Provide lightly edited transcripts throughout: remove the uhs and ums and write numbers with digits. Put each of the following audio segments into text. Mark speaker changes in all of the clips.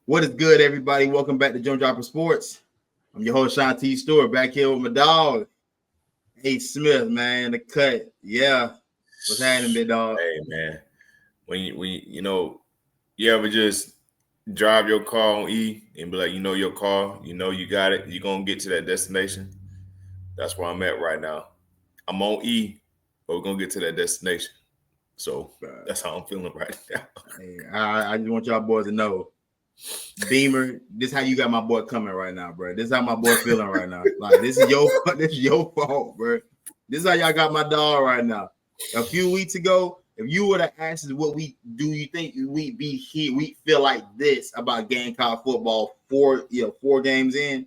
Speaker 1: What is good, everybody? Welcome back to Jump Dropper Sports. I'm your host, Sean T. Stewart, back here with my dog, Hey Smith, man. The cut. Yeah. What's happening, big dog?
Speaker 2: Hey man, you ever just drive your car on E and be like, your car, you got it, you're gonna get to that destination. That's where I'm at right now. I'm on E, but we're gonna get to that destination. So that's how I'm feeling right now.
Speaker 1: Hey, I just want y'all boys to know, Beamer, this is how you got my boy coming right now, bro. This is how my boy feeling right now. Like this is your fault, bro. This is how y'all got my dog right now. A few weeks ago, if you would have asked us what we do, you think we'd be here? We feel like this about Gamecock football 4 games in.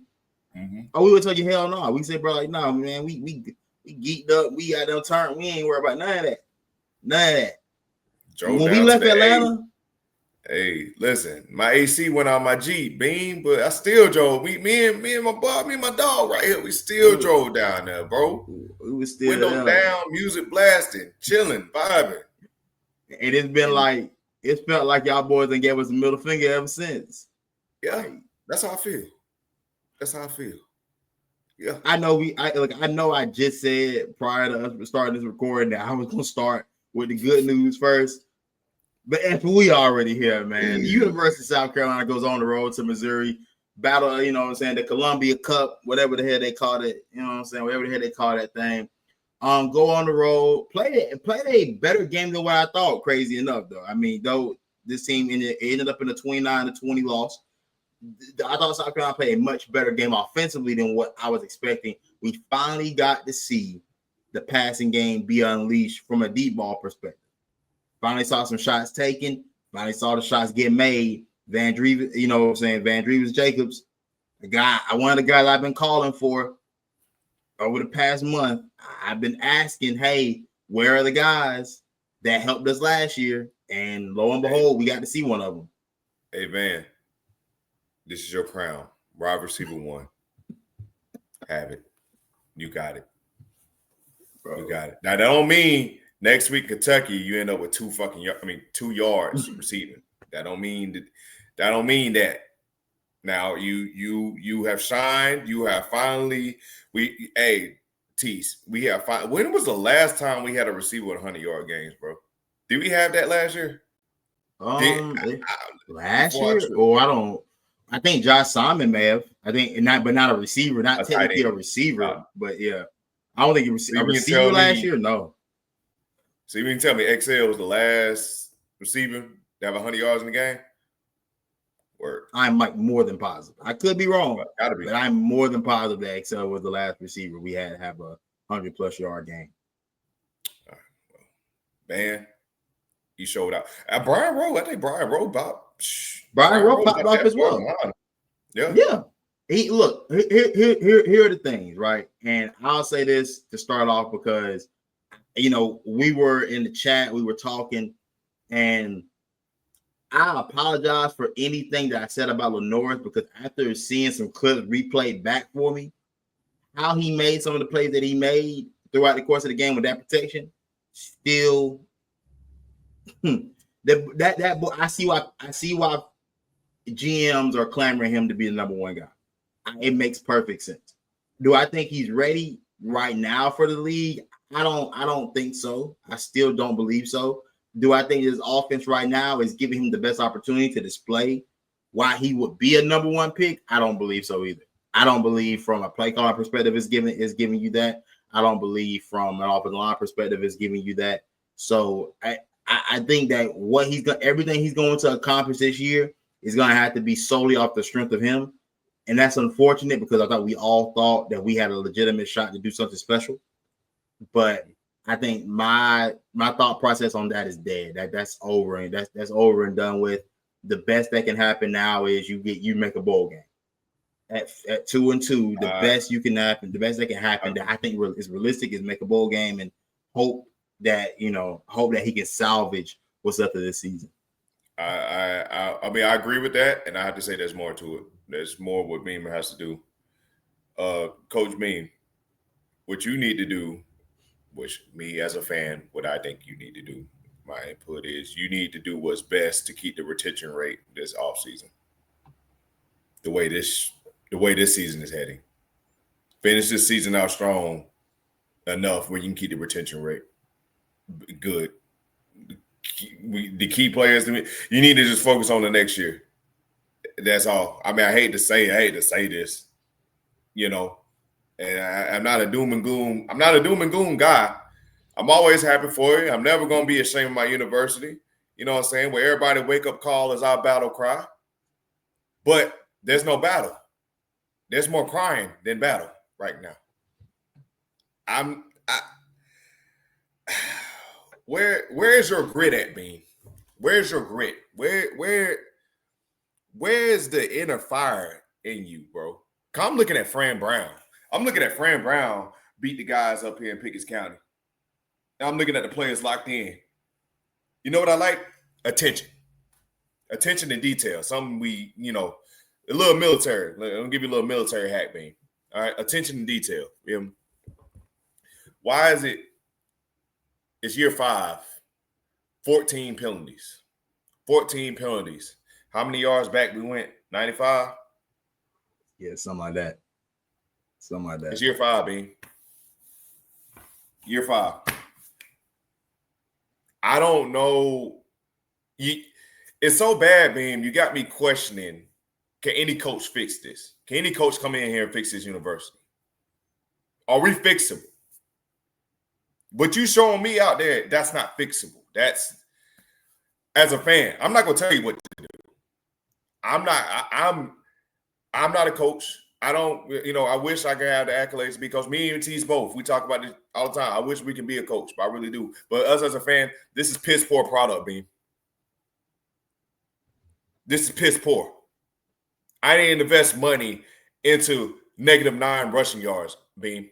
Speaker 2: Mm-hmm.
Speaker 1: Oh, we would tell you hell no. We said, bro, like, no, man, we geeked up. We got them turn. We ain't worried about none of that. None of that. When we left Atlanta.
Speaker 2: Hey, listen, my AC went on my Jeep, Beam, but I still drove. Me and my dog right here, we still drove down there, bro.
Speaker 1: We was still
Speaker 2: window down, music blasting, chilling, vibing.
Speaker 1: And it's been like, it felt like y'all boys done gave us a middle finger ever since.
Speaker 2: Yeah, that's how I feel. That's how I feel. Yeah.
Speaker 1: I know I just said prior to us starting this recording that I was gonna start with the good news first. But if we already here, man, the University of South Carolina goes on the road to Missouri, battle, the Columbia Cup, whatever the hell they call it, whatever the hell they call that thing. Go on the road, play a better game than what I thought, crazy enough, though. I mean, though this team ended up in a 29-20 loss. I thought South Carolina played a much better game offensively than what I was expecting. We finally got to see the passing game be unleashed from a deep ball perspective. Finally saw some shots taken. Finally saw the shots get made. Van Dreves, Van Dreves Jacobs, one of the guys I've been calling for over the past month. I've been asking, hey, where are the guys that helped us last year? And lo and behold, we got to see one of them.
Speaker 2: Hey, Van, this is your crown. Wide receiver 1. Have it. You got it. Bro. You got it. Now, that don't mean next week, Kentucky, you end up with 2 yards receiving. That don't mean that. Now you have shined. You have finally. Tease. We have. When was the last time we had a receiver with 100-yard games, bro? Did we have that last year?
Speaker 1: Last year? I don't. I think Josh Simon may have. I think not a receiver, not technically a receiver, but yeah. I don't think he was a receiver last year. No.
Speaker 2: So you mean tell me XL was the last receiver to have 100 yards in the game? Word.
Speaker 1: I'm like more than positive. I could be wrong, but I'm more than positive that XL was the last receiver we had to have a 100+ yard game.
Speaker 2: All right, well, man, he showed out. Brian Rowe, I think Brian Rowe popped
Speaker 1: off as well. Yeah. He look here are the things, right? And I'll say this to start off because we were in the chat, we were talking, and I apologize for anything that I said about Lenoir because after seeing some clips replayed back for me, how he made some of the plays that he made throughout the course of the game with that protection, still that boy, I see why GMs are clamoring him to be the number 1 guy. It makes perfect sense. Do I think he's ready right now for the league? I don't think so. I still don't believe so. Do I think his offense right now is giving him the best opportunity to display why he would be a number 1 pick? I don't believe so either. I don't believe from a play calling perspective is giving you that. I don't believe from an offensive line perspective is giving you that. So I think that everything he's going to accomplish this year is going to have to be solely off the strength of him. And that's unfortunate because I thought we all thought that we had a legitimate shot to do something special. But I think my thought process on that is dead. That's over, and that's over and done with. The best that can happen now is you make a bowl game at 2-2. The best that can happen that I think is realistic is make a bowl game and hope that he can salvage what's up to this season.
Speaker 2: I mean I agree with that, and I have to say there's more to it. There's more what Beamer has to do. Coach Beam, what you need to do, which me as a fan, what I think you need to do, my input is you need to do what's best to keep the retention rate this offseason. the way this season is heading. Finish this season out strong enough where you can keep the retention rate good. The key players, you need to just focus on the next year. That's all. I mean, I hate to say this, you know, and I'm not a doom and gloom. I'm not a doom and gloom guy. I'm always happy for you. I'm never going to be ashamed of my university. You know what I'm saying? Where everybody wake up call is our battle cry. But there's no battle. There's more crying than battle right now. Where is your grit at, Bean? Where's your grit? Where is the inner fire in you, bro? I'm looking at Fran Brown. I'm looking at Fran Brown beat the guys up here in Pickens County. Now I'm looking at the players locked in. You know what I like? Attention. Attention to detail. Something we, you know, a little military. I'm gonna give you a little military hack, Bean. All right, attention to detail. Why is it? It's year 5, 14 penalties. 14 penalties. How many yards back we went? 95?
Speaker 1: Yeah, something like that. Something like that.
Speaker 2: It's year 5, Bean. Year 5. I don't know. It's so bad, Beam. You got me questioning, can any coach fix this? Can any coach come in here and fix this university? Are we fixable? What you showing me out there, that's not fixable. That's, as a fan, I'm not going to tell you what to do. I'm not a coach. I don't, you know, I wish I could have the accolades because me and T's both, we talk about this all the time. I wish we can be a coach, but I really do. But us as a fan, this is piss poor product, Beam. This is piss poor. I didn't invest money into -9 rushing yards, Beam.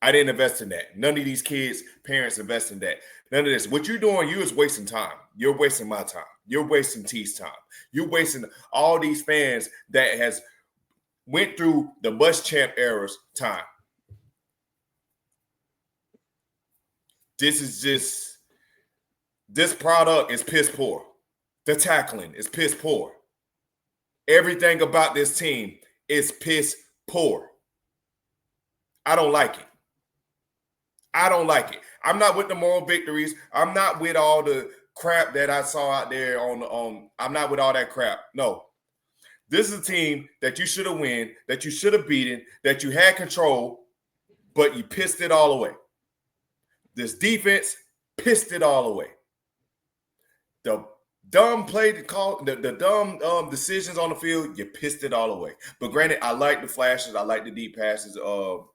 Speaker 2: I didn't invest in that. None of these kids' parents invest in that. None of this. What you're doing, you is wasting time. You're wasting my time. You're wasting T's time. You're wasting all these fans that has went through the Muschamp era's time. This product is piss poor. The tackling is piss poor. Everything about this team is piss poor. I don't like it. I don't like it. I'm not with the moral victories. I'm not with all the crap that I saw out there on I'm not with all that crap. No. This is a team that you should have won, that you should have beaten, that you had control, but you pissed it all away. This defense pissed it all away. The dumb play to call, the dumb decisions on the field, you pissed it all away. But granted, I like the flashes, I like the deep passes of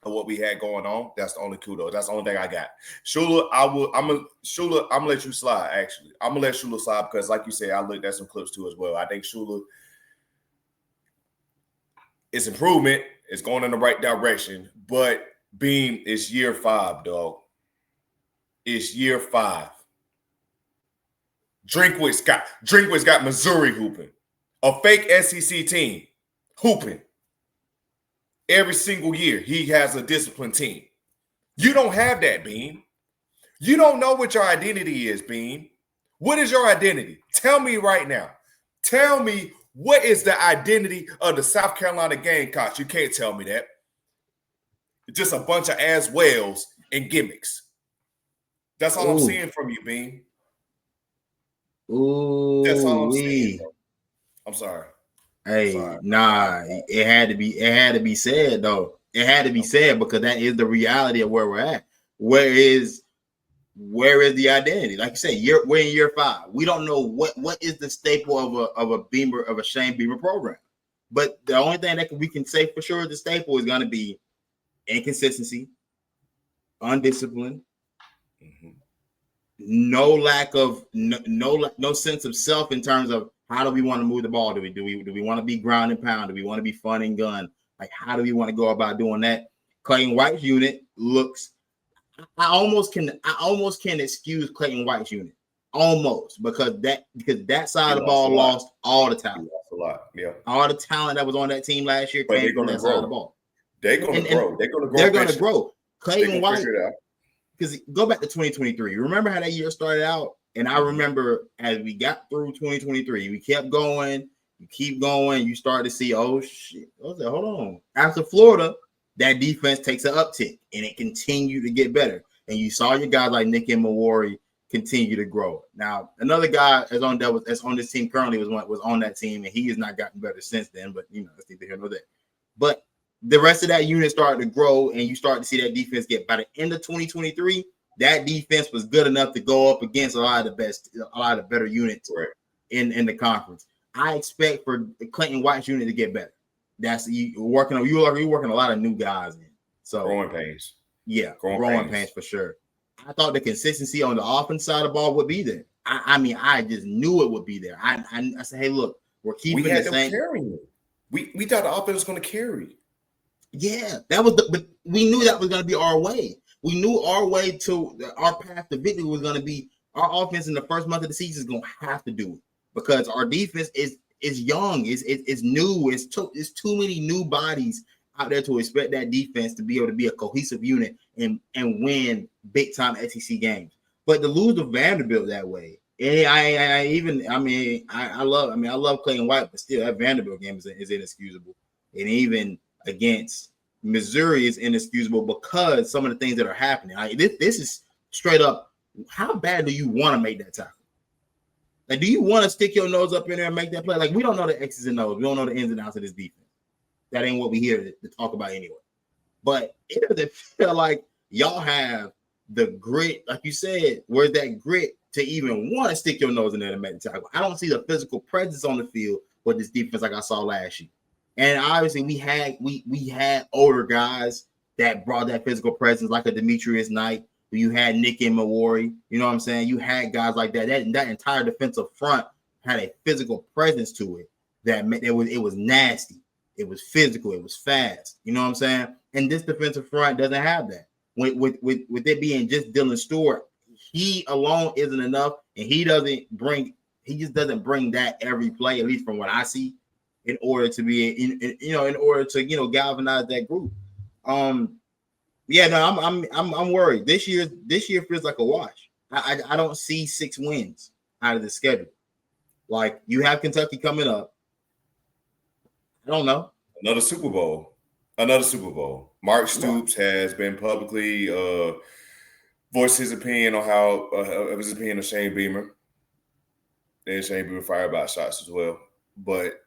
Speaker 2: what we had going on. That's the only kudos. That's the only thing I got. Shula, I'm gonna let you slide, actually. I'm gonna let Shula slide because, like you said, I looked at some clips too as well. I think Shula, it's improvement. It's going in the right direction. But Beam, it's year 5, dog. It's year 5. Drinkwitz got Missouri hooping. A fake SEC team hooping. Every single year, he has a disciplined team. You don't have that, Beam. You don't know what your identity is, Beam. What is your identity? Tell me right now. Tell me what is the identity of the South Carolina Gamecocks. You can't tell me that. It's just a bunch of ass whales and gimmicks. That's all I'm seeing from you, Beam.
Speaker 1: Ooh,
Speaker 2: that's all I'm seeing, bro. I'm sorry.
Speaker 1: Hey, nah, it had to be said though. It had to be said because that is the reality of where we're at. Where is the identity? Like you said, we're in year 5. We don't know what is the staple of a Shane Beamer program. But the only thing that we can say for sure the staple is going to be inconsistency, undisciplined, no sense of self in terms of how do we want to move the ball? Do we want to be ground and pound? Do we want to be fun and gun? Like, how do we want to go about doing that? Clayton White's unit looks. I almost can excuse Clayton White's unit almost because that side of the ball lost all the talent.
Speaker 2: A lot, yeah.
Speaker 1: All the talent that was on that team last year came from that side of the ball.
Speaker 2: They're going to grow. They're going to grow.
Speaker 1: They're going to grow. Clayton White. Because go back to 2023. Remember how that year started out? And I remember as we got through 2023, we kept going You keep going, you start to see, oh shit. Hold on. After Florida, that defense takes an uptick and it continued to get better. And you saw your guys like Nick and Mawarri continue to grow. Now, another guy that's on this team currently was on that team, and he has not gotten better since then. But that's neither here nor there. But the rest of that unit started to grow, and you start to see that defense get by the end of 2023. That defense was good enough to go up against a lot of the better units in the conference. I expect for the Clinton White's unit to get better. That's you're working a lot of new guys in. So
Speaker 2: growing pains.
Speaker 1: Yeah, growing pains for sure. I thought the consistency on the offense side of the ball would be there. I just knew it would be there. I said, hey, look, we're keeping the same.
Speaker 2: We thought the offense was going to carry.
Speaker 1: Yeah, but we knew that was going to be our way. We knew our way to our path to victory was going to be our offense in the first month of the season is going to have to do it because our defense is young, it's new, it's too many new bodies out there to expect that defense to be able to be a cohesive unit and win big time SEC games. But to lose to Vanderbilt that way, I love Clayton White, but still that Vanderbilt game is inexcusable. And even against Missouri is inexcusable because some of the things that are happening. This is straight up. How bad do you want to make that tackle? Like, do you want to stick your nose up in there and make that play? Like, we don't know the X's and O's. We don't know the ins and outs of this defense. That ain't what we here to talk about anyway. But it doesn't feel like y'all have the grit, like you said, where's that grit to even want to stick your nose in there and make the tackle? I don't see the physical presence on the field with this defense like I saw last year. And obviously we had older guys that brought that physical presence, like a Demetrius Knight. You had Nick and Mawarri. You know what I'm saying? You had guys like that. That entire defensive front had a physical presence to it that it was nasty. It was physical. It was fast. You know what I'm saying? And this defensive front doesn't have that. With it being just Dylan Stewart, he alone isn't enough, and he just doesn't bring that every play, at least from what I see, in order to galvanize that group. I'm worried. This year feels like a wash. I don't see 6 wins out of the schedule. Like, you have Kentucky coming up. I don't know.
Speaker 2: Another Super Bowl. Mark Stoops has been publicly voiced his opinion on how his opinion of Shane Beamer. And Shane Beamer fired about shots as well. But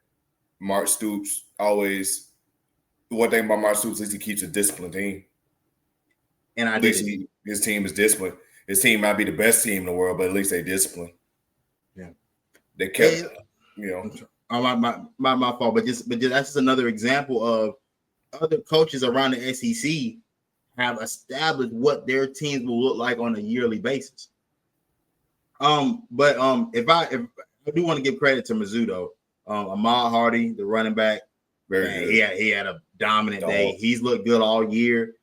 Speaker 2: Mark Stoops always, one thing about Mark Stoops is he keeps a disciplined team.
Speaker 1: And
Speaker 2: his team is disciplined. His team might be the best team in the world, but at least they disciplined.
Speaker 1: Yeah,
Speaker 2: they kept,
Speaker 1: my fault. But just that's just another example of other coaches around the SEC have established what their teams will look like on a yearly basis. But if I do want to give credit to Mizzou though, Ahmad Hardy, the running back,
Speaker 2: very good.
Speaker 1: He had a dominant day. He's looked good all year.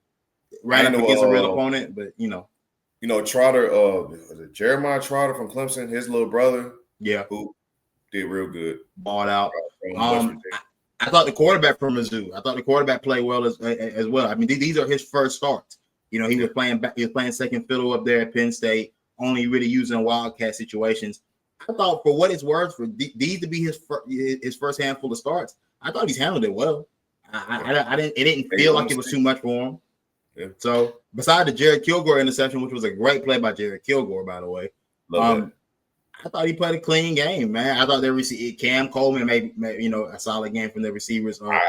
Speaker 1: Right up against a real opponent, but
Speaker 2: Trotter, was it Jeremiah Trotter from Clemson, his little brother, who did real good,
Speaker 1: balled out. I thought the quarterback from Mizzou, played well as well. I mean, these are his first starts. He was playing second fiddle up there at Penn State, only really using Wildcat situations. I thought, for what it's worth, for these to be his first handful of starts, I thought he's handled it well. It didn't feel like it was too much for him. Yeah. So, beside the Jared Kilgore interception, which was a great play by Jared Kilgore, by the way, I thought he played a clean game, man. I thought Cam Coleman made a solid game from the receivers.
Speaker 2: I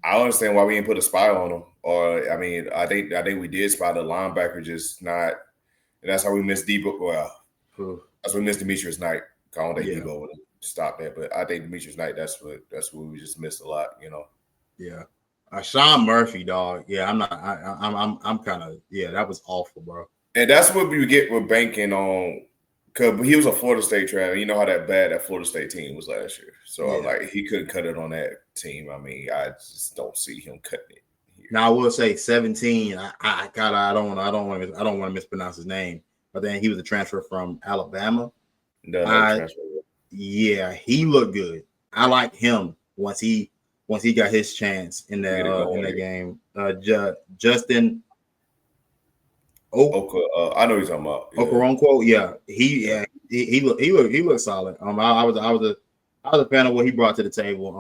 Speaker 2: understand why we didn't put a spy on him. I think we did spy the linebacker, just not. And that's how we missed Debo. Well, that's what we missed Demetrius Knight. Calling that Debo would stop that, but I think Demetrius Knight. That's what we just missed a lot.
Speaker 1: Yeah. Sean Murphy, dog. Yeah, I'm kind of, that was awful, bro.
Speaker 2: And that's what we get with banking on, because he was a Florida State traveler. You know how bad that Florida State team was last year. So he couldn't cut it on that team. I mean, I just don't see him cutting it here. Now
Speaker 1: I will say 17. I don't want to mispronounce his name, but then he was a transfer from Alabama. Yeah, he looked good. I liked him once he got his chance in that game. Justin
Speaker 2: I know he's talking about
Speaker 1: Okoronkwo. Yeah, he looked solid. I I was a fan of what he brought to the table.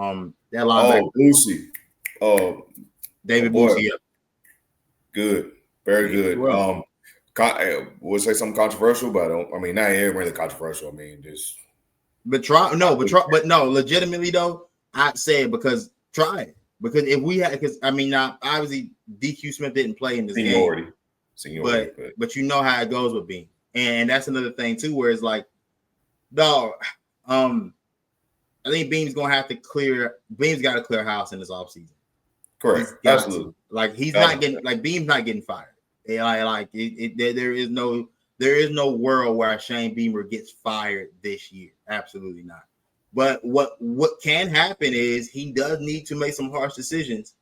Speaker 1: That linebacker,
Speaker 2: Lucy.
Speaker 1: David
Speaker 2: boy.
Speaker 1: Boosie.
Speaker 2: Good, very good.
Speaker 1: Well.
Speaker 2: We'll say something controversial, but I mean, not really controversial. I mean, just.
Speaker 1: But no, legitimately though, I'd say it because try it. Because if we had, because I mean, now obviously DQ Smith didn't play in this game, but you know how it goes with Beam, and that's another thing too, where it's like, dog, I think Beam's got to clear house in this offseason.
Speaker 2: Correct, absolutely.
Speaker 1: He's not getting Beam's not getting fired. There is no world where Shane Beamer gets fired this year. Absolutely not. But what can happen is he does need to make some harsh decisions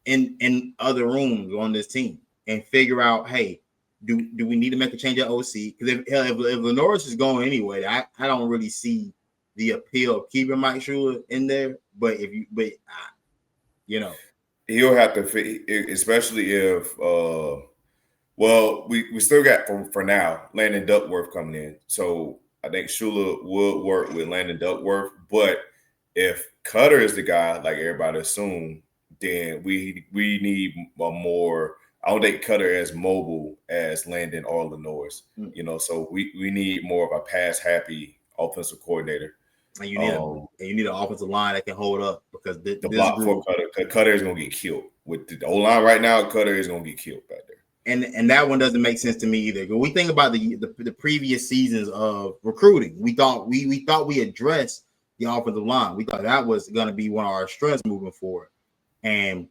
Speaker 1: in other rooms on this team and figure out, hey, do we need to make a change at OC? Because if Lenoris is going anyway, I don't really see the appeal of keeping Mike Shula in there. But
Speaker 2: he'll have to, especially if we still got for now Landon Duckworth coming in, so I think Shula would work with Landon Duckworth. But if Cutter is the guy, like everybody assumed, then we need a more. I don't think Cutter as mobile as Landon or Lenoris. So we need more of a pass happy offensive coordinator.
Speaker 1: And you need an offensive line that can hold up, because the
Speaker 2: block for Cutter is going to get killed with the O-line right now. Cutter is going to get killed back there.
Speaker 1: And that one doesn't make sense to me either. When we think about the previous seasons of recruiting, we thought we addressed the offensive line. We thought that was going to be one of our strengths moving forward. And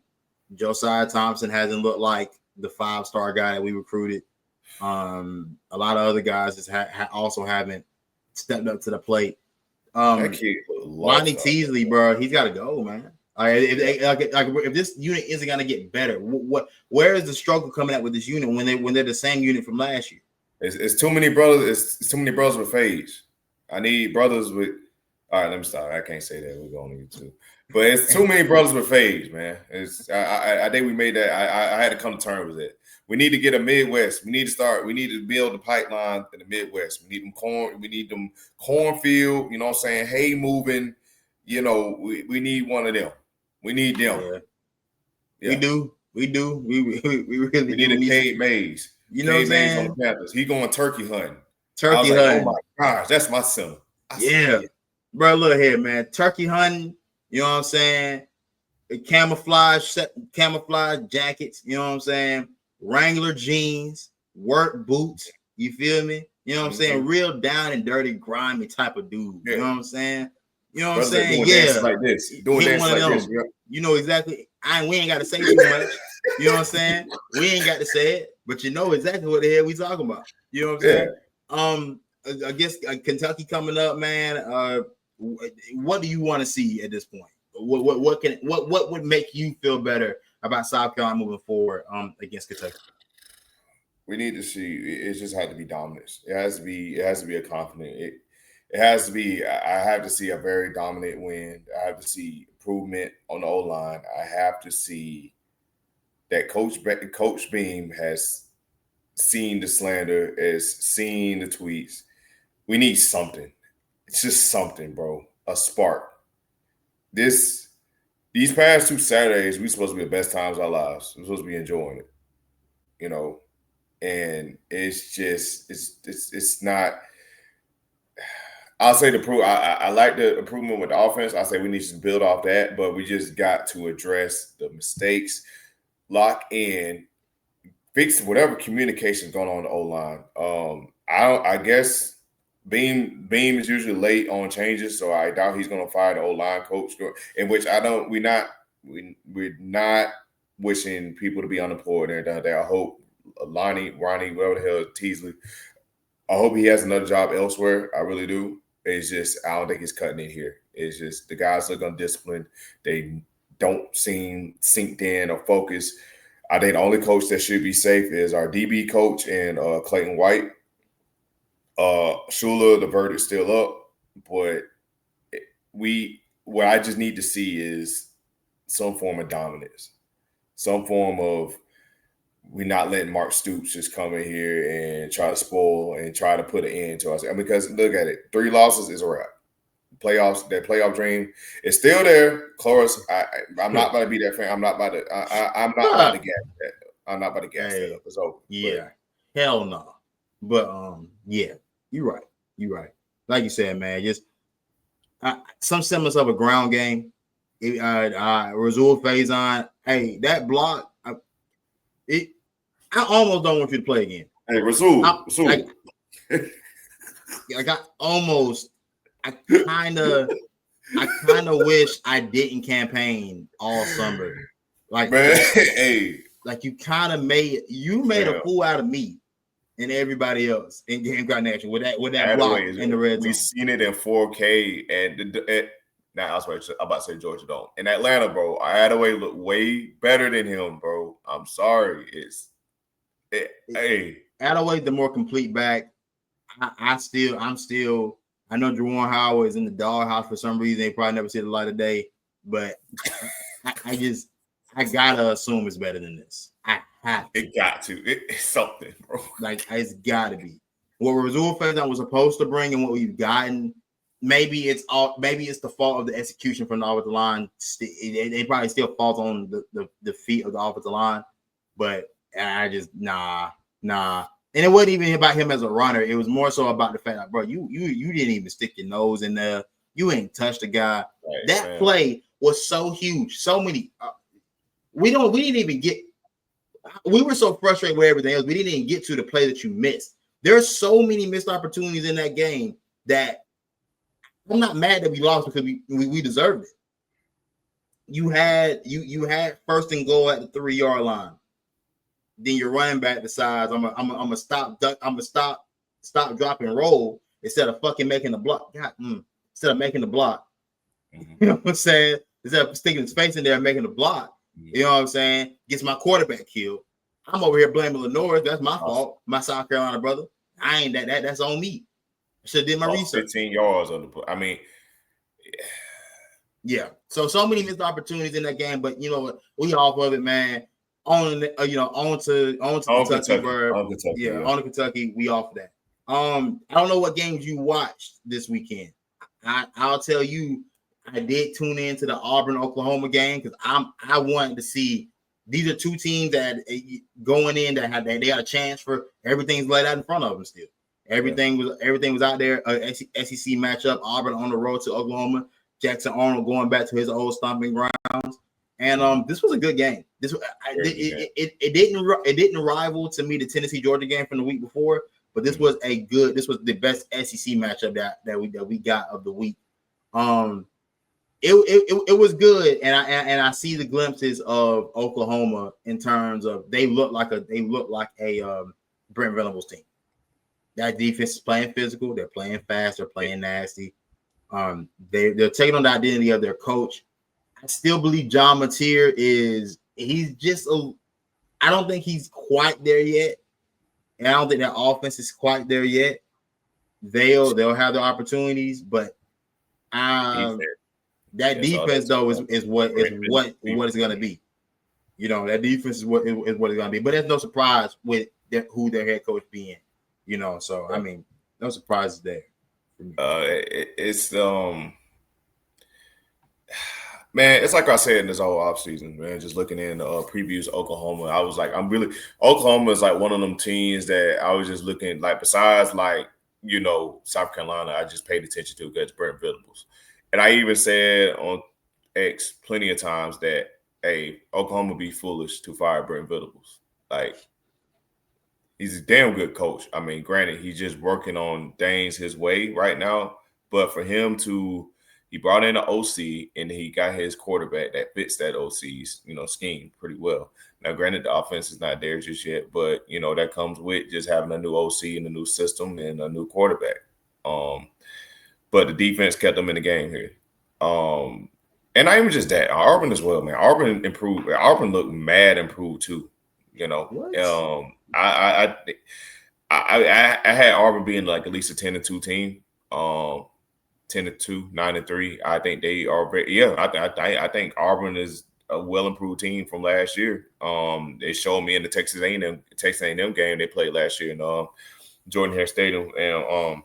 Speaker 1: Josiah Thompson hasn't looked like the 5-star guy that we recruited. A lot of other guys also haven't stepped up to the plate. Lonnie Teasley, bro, he's got to go, man. If this unit isn't gonna get better, where is the struggle coming at with this unit when they're the same unit from last year?
Speaker 2: It's too many brothers. It's too many brothers with phase. I need brothers with. All right, let me stop. I can't say that. We're going to YouTube, but it's too many brothers with phase, man. I think we made that. I had to come to terms with it. We need to get a Midwest. We need to build the pipeline in the Midwest. We need them corn. We need them cornfield. You know what I'm saying? Hay moving. We need one of them. We need them.
Speaker 1: Yeah. We do. We really
Speaker 2: need a Cade Mays.
Speaker 1: You know what I'm saying?
Speaker 2: On the Panthers. He going turkey hunting.
Speaker 1: Hunting.
Speaker 2: Oh my gosh, that's my son.
Speaker 1: Bro, look here, man. Turkey hunting. You know what I'm saying? Camouflage jackets. You know what I'm saying? Wrangler jeans, work boots. You feel me? You know what I'm saying? Real down and dirty, grimy type of dude. You know what I'm saying? You know what I'm saying?
Speaker 2: Like this. Doing dance like this. Yep.
Speaker 1: You know exactly. We ain't got to say too much. You know what I'm saying? We ain't got to say it, but you know exactly what the hell we talking about. You know what I'm saying? I guess Kentucky coming up, man. What do you want to see at this point? What would make you feel better about South Carolina moving forward against Kentucky?
Speaker 2: We need to see. It just had to be dominance. It has to be a confident. It has to be. I have to see a very dominant win. I have to see improvement on the O-line. I have to see that Coach Beam has seen the slander, has seen the tweets. We need something. It's just something, bro. A spark. These past 2 Saturdays, we're supposed to be the best times of our lives. We're supposed to be enjoying it, and it's just it's not. I'll say I like the improvement with the offense. I say we need to build off that, but we just got to address the mistakes, lock in, fix whatever communication is going on in the O-line. I guess Beam is usually late on changes, so I doubt he's going to fire the O-line coach. In which we're not wishing people to be unemployed and down there. I hope Ronnie, whatever the hell, Teasley. I hope he has another job elsewhere. I really do. It's just I don't think he's cutting it here. It's just the guys look undisciplined. They don't seem synced in or focused. I think the only coach that should be safe is our DB coach and Clayton White. Shula, the verdict's still up, but what I just need to see is some form of dominance, some form of we're not letting Mark Stoops just come in here and try to spoil and try to put an end to us. Because look at it, 3 losses is a wrap. playoffs. That playoff dream is still there. Of course, I'm not about to be that fan. I'm not about to. I'm not about to gas that. I'm not about to gas that up. It's over.
Speaker 1: Yeah, hell no. But yeah, you're right. You're right. Like you said, man, just some semblance of a ground game. Razul Faison, hey, that block, I almost don't want you to play again.
Speaker 2: Hey, Razul.
Speaker 1: I kind of wish I didn't campaign all summer. Like,
Speaker 2: man, hey,
Speaker 1: like you kind of made a fool out of me and everybody else in game connection with that block in the red zone.
Speaker 2: We've seen it in 4K and now I was about to say Georgia Dome. In Atlanta, bro, Adaway looked way better than him, bro. I'm sorry. Hey.
Speaker 1: Adaway, the more complete back. I know Juwan Howard is in the doghouse for some reason. They probably never see the light of day, but I gotta assume it's better than this. I have to.
Speaker 2: It got to. It's something, bro.
Speaker 1: Like, it's gotta be. What Razul Faison was supposed to bring and what we've gotten. Maybe it's the fault of the execution from the offensive line. They probably still falls on the feet of the offensive line, but I just nah. And it wasn't even about him as a runner. It was more so about the fact that, bro, you didn't even stick your nose in there. You ain't touched the guy. Right, that man. Play was so huge. So many. We didn't even get. We were so frustrated with everything else. We didn't even get to the play that you missed. There are so many missed opportunities in that game that. I'm not mad that we lost because we deserved it. You had first and goal at the 3-yard line. Then your running back decides I'm gonna stop, drop and roll instead of fucking making the block. Instead of making the block, you know what I'm saying? Instead of sticking his face in there and making the block, you know what I'm saying? Gets my quarterback killed. I'm over here blaming Lenore. That's my fault. My South Carolina brother. I ain't that's on me. Should have did my research.
Speaker 2: 15 yards on the. I mean,
Speaker 1: yeah. So many missed opportunities in that game, but you know what? We off of it, man. On to Kentucky, bro. On to Kentucky. We off of that. I don't know what games you watched this weekend. I'll tell you, I did tune into the Auburn Oklahoma game because I wanted to see. These are two teams that going in that they got a chance for everything's laid out in front of them still. Everything was out there. SEC matchup. Auburn on the road to Oklahoma. Jackson Arnold going back to his old stomping grounds. And this was a good game. It didn't rival to me the Tennessee Georgia game from the week before, but this was the best SEC matchup that we got of the week. It was good, and I see the glimpses of Oklahoma in terms of they look like a Brent Venables team. That defense is playing physical. They're playing fast. They're playing nasty. They're taking on the identity of their coach. I still believe John Mateer I don't think he's quite there yet. And I don't think that offense is quite there yet. They'll have their opportunities, but that defense though is what it's gonna be. You know, that defense is what it's gonna be. But there's no surprise with who their head coach being. You know, so I mean, no surprises there.
Speaker 2: It's man, it's like I said in this whole offseason, man, just looking in the previews of Oklahoma, I was like, Oklahoma is like one of them teams that I was just looking, like, besides, like, you know, South Carolina, I just paid attention to against Brent Venables. And I even said on X plenty of times that, hey, Oklahoma be foolish to fire Brent Venables. Like, he's a damn good coach. I mean, granted, he's just working on things his way right now. But for him he brought in an OC and he got his quarterback that fits that OC's, you know, scheme pretty well. Now, granted, the offense is not there just yet, but, you know, that comes with just having a new OC and a new system and a new quarterback. But the defense kept them in the game here. And not even just that, Auburn as well, man. Auburn improved. Auburn looked mad improved too. You know, I had Auburn being like at least a 10-2 team. 10-2, 9-3. I think they are very, I think Auburn is a well improved team from last year. They showed me in the Texas A&M game they played last year in Jordan Hare Stadium, and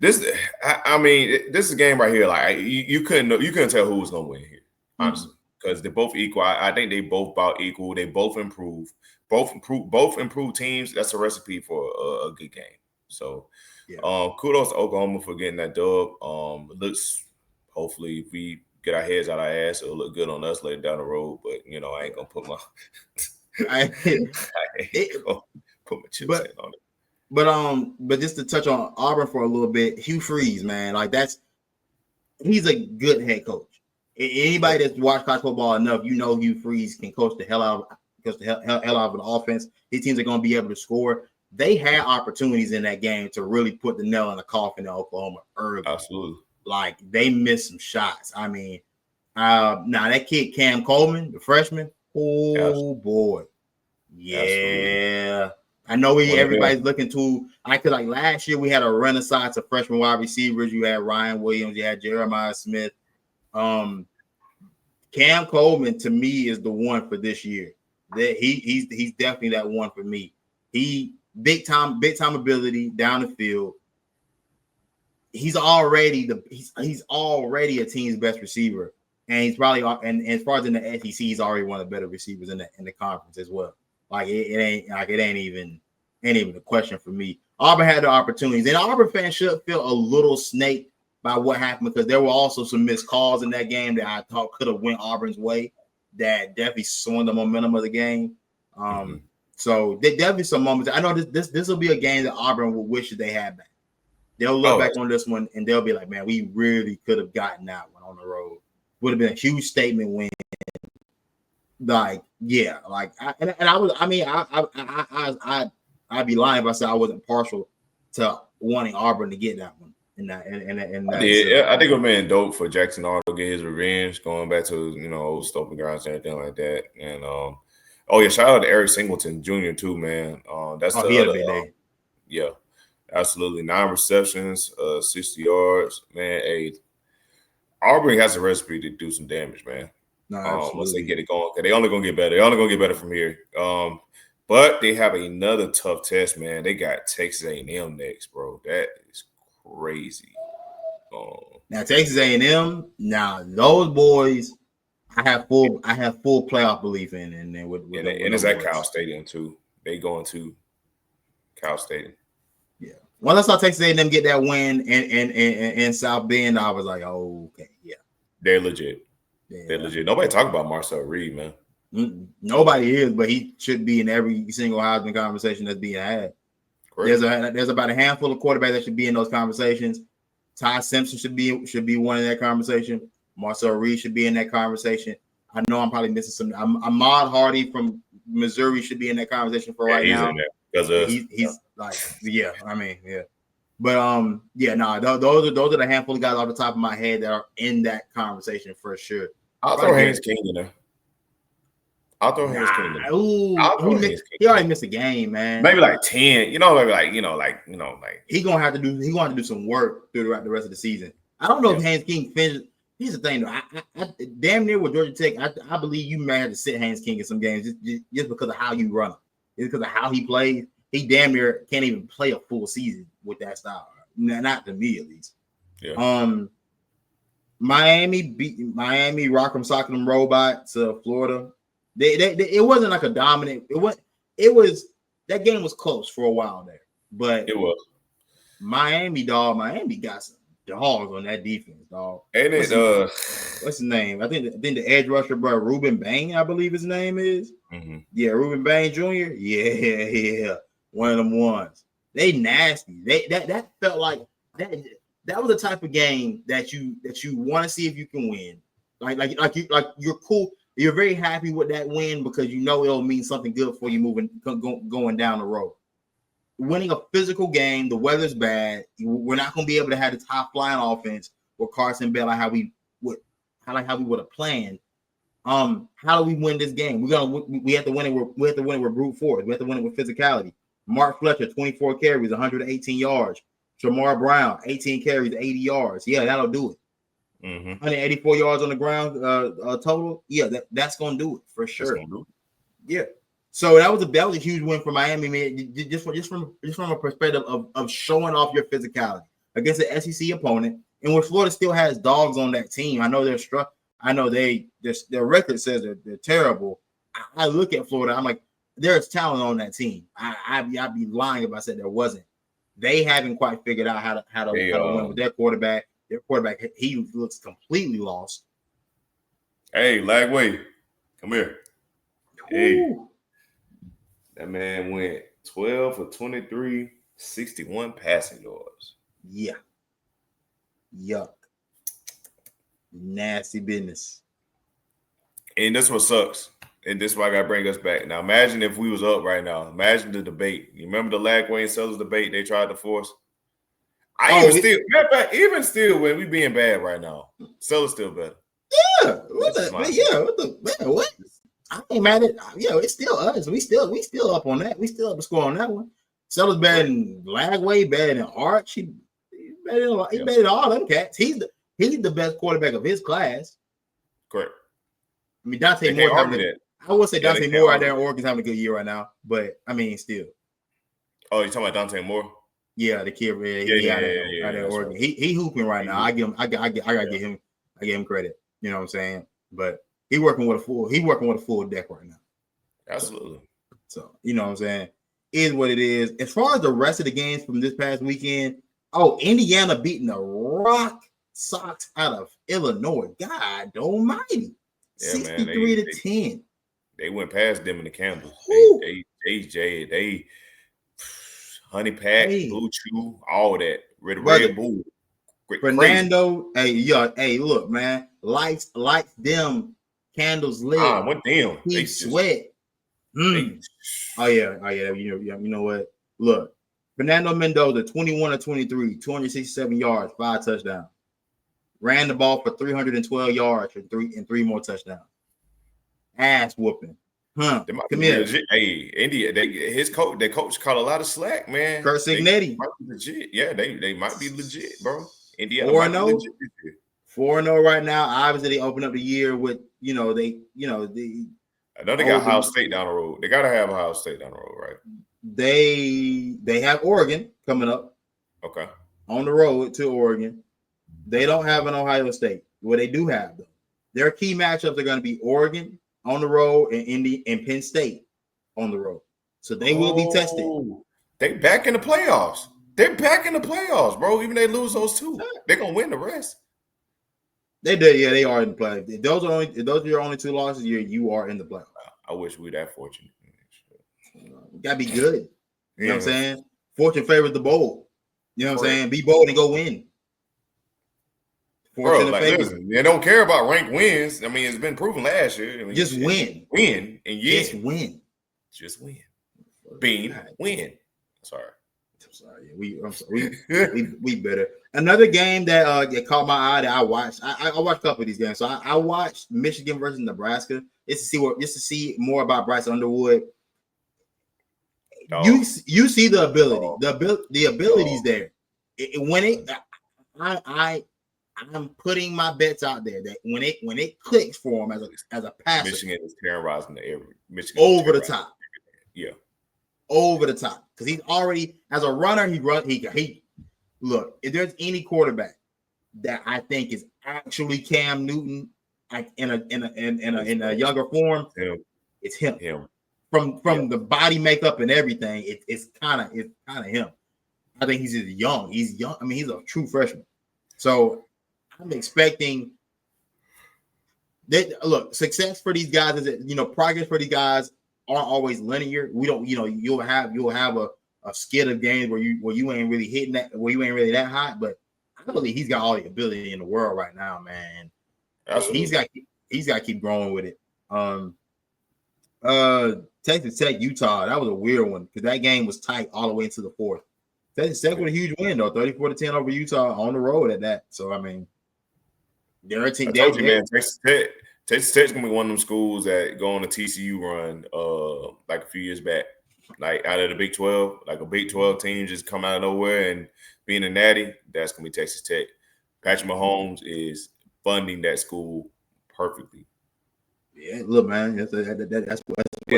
Speaker 2: This, I mean, this is a game right here. Like you couldn't tell who was gonna win here, honestly, because they're both equal. I think they both about equal. They both improve. Both improved teams. That's a recipe for a good game. So, kudos to Oklahoma for getting that dub. It looks, hopefully, if we get our heads out our ass, it'll look good on us later down the road. But I ain't gonna put my put my chips in on it.
Speaker 1: But just to touch on Auburn for a little bit, Hugh Freeze, man, like he's a good head coach. Anybody that's watched college football enough, Hugh Freeze can coach the hell out of an offense. These teams are going to be able to score. They had opportunities in that game to really put the nail in the coffin in Oklahoma early.
Speaker 2: Absolutely.
Speaker 1: Like they missed some shots. I mean, now that kid Cam Coleman, the freshman, boy, yeah. Absolutely. I know everybody's looking to. Like last year we had a renaissance of freshman wide receivers. You had Ryan Williams, you had Jeremiah Smith. Cam Coleman to me is the one for this year. That he's definitely that one for me. He big time ability down the field. He's already a team's best receiver, and he's probably and as far as in the SEC, he's already one of the better receivers in the conference as well. Like it ain't even a question for me. Auburn had the opportunities, and Auburn fans should feel a little snaked by what happened because there were also some missed calls in that game that I thought could have went Auburn's way. That definitely swung the momentum of the game. So there definitely some moments. I know this will be a game that Auburn will wish that they had back. They'll look back on this one and they'll be like, man, we really could have gotten that one on the road. Would have been a huge statement win. Like, yeah, like, I'd be lying if I said I wasn't partial to wanting Auburn to get that one. I think
Speaker 2: it would have been dope for Jackson Arnold to get his revenge, going back to old stomping grounds and everything like that. And shout out to Eric Singleton Jr. too, man. That's the other day. Yeah, absolutely. 9 receptions, 60 yards, man. Auburn has a recipe to do some damage, man.
Speaker 1: No,
Speaker 2: once they get it going, they only gonna get better. They're only gonna get better from here. But they have another tough test, man. They got Texas A&M next, bro. That is crazy.
Speaker 1: Now Texas A&M. Now those boys, I have full playoff belief in, and
Speaker 2: it's at Cal Stadium too. They going to Cal Stadium.
Speaker 1: Yeah. Once I saw Texas A&M get that win in South Bend, I was like, oh, okay, yeah,
Speaker 2: they're legit. Yeah. They're legit. Nobody talk about Marcel Reed, man.
Speaker 1: Nobody is, but he should be in every single Heisman conversation that's being had. Correct. There's about a handful of quarterbacks that should be in those conversations. Ty Simpson should be one in that conversation. Marcel Reed should be in that conversation. I know I'm probably missing some. Ahmad Hardy from Missouri should be in that conversation for right now.
Speaker 2: He's
Speaker 1: like, yeah. I mean, yeah. But those are the handful of guys off the top of my head that are in that conversation for sure.
Speaker 2: I'll throw Haynes King in there. Haynes King in there.
Speaker 1: He already missed a game, man.
Speaker 2: Maybe like 10. He
Speaker 1: gonna have to do some work throughout the rest of the season. I don't know if Haynes King finished. Here's the thing, though. I damn near with Georgia Tech, I believe you may have to sit Haynes King in some games just because of how you run him. It's because of how he plays. He damn near can't even play a full season with that style. Not to me, at least. Yeah. Miami Rock'em Sock'em Robots to Florida. It wasn't like a dominant. It was that game was close for a while there, but
Speaker 2: it was
Speaker 1: Miami got some dogs on that defense, dog.
Speaker 2: And
Speaker 1: what's his name? I think the edge rusher, bro, Ruben Bain, I believe his name is.
Speaker 2: Mm-hmm.
Speaker 1: Yeah, Ruben Bain Jr. Yeah, one of them ones. They nasty. That felt like that was the type of game that you want to see if you can win. Like you're cool. You're very happy with that win because you know it'll mean something good for you going down the road. Winning a physical game, the weather's bad. We're not going to be able to have the top flying offense with Carson Bell like how we would have planned. How do we win this game? We have to win it. We have to win it with brute force. We have to win it with physicality. Mark Fletcher, 24 carries, 118 yards. Shamar Brown, 18 carries, 80 yards. Yeah, that'll do it. 184 yards on the ground total. Yeah, that's going to do it for sure. Yeah. So that was a huge win for Miami, man. Just from a perspective of showing off your physicality, against an SEC opponent, and where Florida still has dogs on that team. I know I know their record says they're terrible. I look at Florida, I'm like, there's talent on that team. I'd be lying if I said there wasn't. They haven't quite figured out how to win with their quarterback. Their quarterback, he looks completely lost.
Speaker 2: Hey, Lagway, come here. Hey,
Speaker 1: Ooh.
Speaker 2: that man went 12 for 23, 61 passing yards.
Speaker 1: Yeah. Yuck. Nasty business.
Speaker 2: And this what sucks. And this is why I gotta bring us back. Now imagine if we was up right now. Imagine the debate. You remember the Lagway and Sellers debate they tried to force? Even still, when we being bad right now, Sellers still better.
Speaker 1: Yeah. What? I ain't mad at it's still us. We still up on that. We still up the score on that one. Sellers better than Lagway, better than Arch. He better than all them cats. He's the best quarterback of his class.
Speaker 2: Correct.
Speaker 1: I mean, Dante Moore. I would say Dante Moore out there in Oregon's having a good year right now, but I mean, still.
Speaker 2: Oh, you're talking about Dante Moore?
Speaker 1: Yeah, the kid. Out there in Oregon. Right. He hooping right now. I gotta give him credit. You know what I'm saying? But he's working with a full deck right now.
Speaker 2: Absolutely.
Speaker 1: So you know what I'm saying? Is what it is. As far as the rest of the games from this past weekend, Indiana beating the Rock Sox out of Illinois. God almighty.
Speaker 2: Yeah,
Speaker 1: 63 to 10.
Speaker 2: They went past them in the Campbells. They Honey Pack, Blue Chew, all that. Red Bull.
Speaker 1: Fernando, hey, look, man. Lights them candles lit.
Speaker 2: What them?
Speaker 1: He sweat. Oh yeah. You know what? Look, Fernando Mendoza, 21 of 23, 267 yards, 5 touchdowns. Ran the ball for 312 yards and three more touchdowns. Ass whooping. Come here.
Speaker 2: Legit. Hey, India, their coach caught a lot of slack, man.
Speaker 1: Kurt Signetti.
Speaker 2: Legit. Yeah, they might be legit, bro. Indiana
Speaker 1: 4-0. 4-0 right now. Obviously, they open up the year with,
Speaker 2: I know they got Ohio State down the road. They gotta have Ohio State down the road, right?
Speaker 1: They have Oregon coming up.
Speaker 2: Okay.
Speaker 1: On the road to Oregon. They don't have an Ohio State. Well, they do have them. Their key matchups are going to be Oregon on the road and Penn State on the road. So they will be tested.
Speaker 2: They back in the playoffs. They're back in the playoffs, bro. Even if they lose those two, they're gonna win the rest.
Speaker 1: They did, yeah. They are in the playoffs. If those are your only 2 losses, you are in the playoffs.
Speaker 2: I wish we were that fortunate.
Speaker 1: You gotta be good. You know what I'm saying? Fortune favors the bold. You know what I'm saying? Be bold and go win.
Speaker 2: Bro, listen, they don't care about ranked wins. I mean, it's been proven last year. I mean,
Speaker 1: just win.
Speaker 2: Win. And
Speaker 1: just win.
Speaker 2: Just win. Bean, win. Sorry.
Speaker 1: We better. Another game that caught my eye that I watched. I watched a couple of these games. So I watched Michigan versus Nebraska just to see more about Bryce Underwood. You see the ability. The ability's there. I'm putting my bets out there that when it clicks for him as a passer,
Speaker 2: Michigan is terrorizing Michigan
Speaker 1: over the top.
Speaker 2: Yeah,
Speaker 1: over the top because he's already as a runner. He look. If there's any quarterback that I think is actually Cam Newton, like in a younger form, it's him. From the body makeup and everything, it's kind of him. I think he's just young. He's young. I mean, he's a true freshman. So I'm expecting that. Look, success for these guys is that, progress for these guys aren't always linear. We don't, you'll have a skid of games where you ain't really hitting that, where you ain't really that hot. But I believe he's got all the ability in the world right now, man. Absolutely. He's got to keep growing with it. Texas Tech, Utah, that was a weird one because that game was tight all the way into the fourth. Texas Tech with a huge win though, 34-10 over Utah on the road at that. So I mean, they're a team.
Speaker 2: I told you, man, Texas Tech's gonna be one of them schools that go on a TCU run, like a few years back, like out of the Big 12, like a Big 12 team just come out of nowhere and being a natty. That's gonna be Texas Tech. Patrick Mahomes is funding that school perfectly.
Speaker 1: Yeah, look, man, that's what it's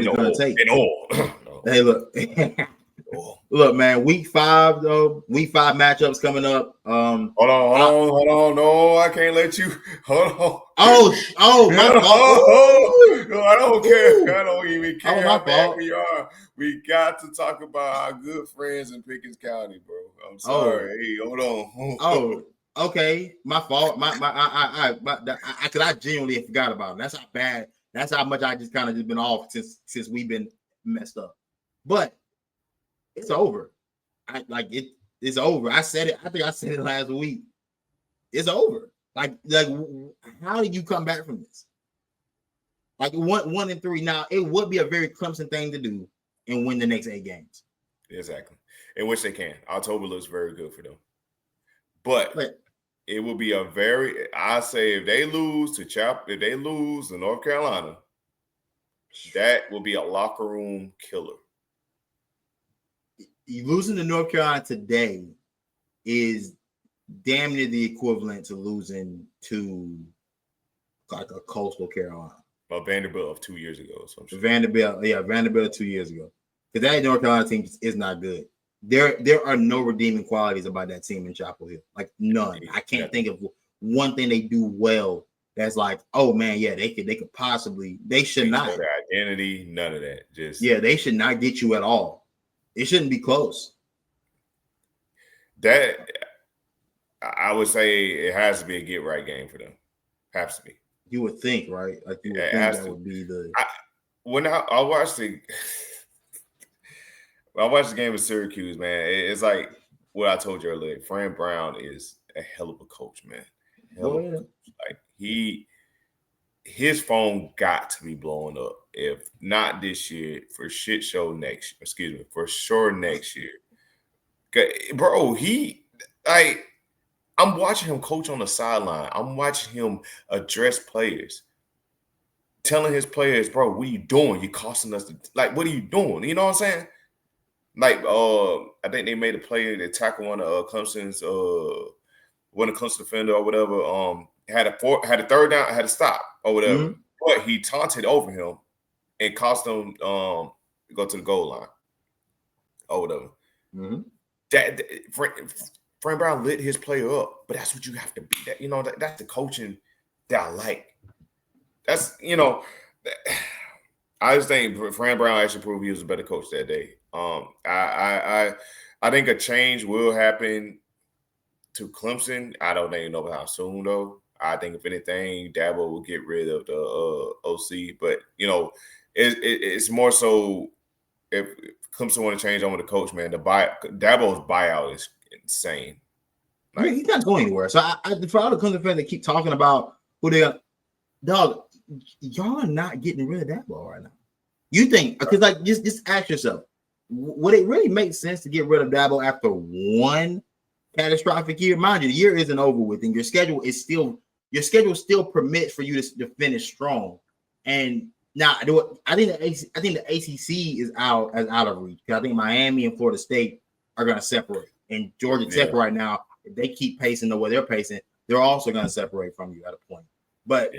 Speaker 1: gonna take.
Speaker 2: In all.
Speaker 1: Hey, look, Look, man, week 5 though. Week 5 matchups coming up.
Speaker 2: Hold on. No, I can't let you. Hold on.
Speaker 1: My fault.
Speaker 2: No, I don't care. I don't even care
Speaker 1: my
Speaker 2: how bad
Speaker 1: fault.
Speaker 2: we are. We got to talk about our good friends in Pickens County, bro. I'm sorry. Hey, hold on.
Speaker 1: Okay. My fault. Because I genuinely forgot about him. That's how bad. That's how much I just kind of just been off since we've been messed up. But it's over. It's over. I said it. I think I said it last week. It's over. Like, how do you come back from this? Like 1-3. Now, it would be a very Clemson thing to do and win the next 8 games.
Speaker 2: Exactly. In which they can. October looks very good for them. But it will be I say if they lose to North Carolina, that will be a locker room killer.
Speaker 1: You losing to North Carolina today is damn near the equivalent to losing to like a Coastal Carolina.
Speaker 2: Well, Vanderbilt of 2 years ago. So
Speaker 1: Vanderbilt 2 years ago. Because that North Carolina team is not good. There are no redeeming qualities about that team in Chapel Hill. Like none. I can't think of one thing they do well that's like, oh man, yeah, they could possibly. They should not.
Speaker 2: Their identity, none of that.
Speaker 1: They should not get you at all. It shouldn't be close.
Speaker 2: That I would say it has to be a get right game for them. Has to be.
Speaker 1: You would think, right? Like you would think that would be the.
Speaker 2: When I watched the game with Syracuse, man, it's like what I told you earlier. Fran Brown is a hell of a coach, man. Like his phone got to be blowing up. If not this year, for sure next year. Bro, I'm watching him coach on the sideline. I'm watching him address players, telling his players, bro, what are you doing? You're costing us. What are you doing? You know what I'm saying? I think they made a play to tackle one of Clemson's Clemson defender or whatever. Had a third down, had a stop or whatever. Mm-hmm. But he taunted over him and cost them go to the goal line or whatever. Mm-hmm. Fran Brown lit his player up, but that's what you have to be. That's the coaching that I like. That's I just think Fran Brown actually proved he was a better coach that day. I think a change will happen to Clemson. I don't even know how soon though. I think if anything, Dabo will get rid of the OC, but it's more so if Clemson want to change over the coach, man. Dabo's buyout is insane.
Speaker 1: He's not going anywhere. So for all the Clemson fans that keep talking about who they are, dog, y'all are not getting rid of Dabo right now. You think because just ask yourself, would it really make sense to get rid of Dabo after one catastrophic year? Mind you, the year isn't over with, and your schedule still permits for you to finish strong. And now, I think the ACC is out of reach. I think Miami and Florida State are going to separate, and Georgia Tech right now, if they keep pacing the way they're pacing, they're also going to separate from you at a point. But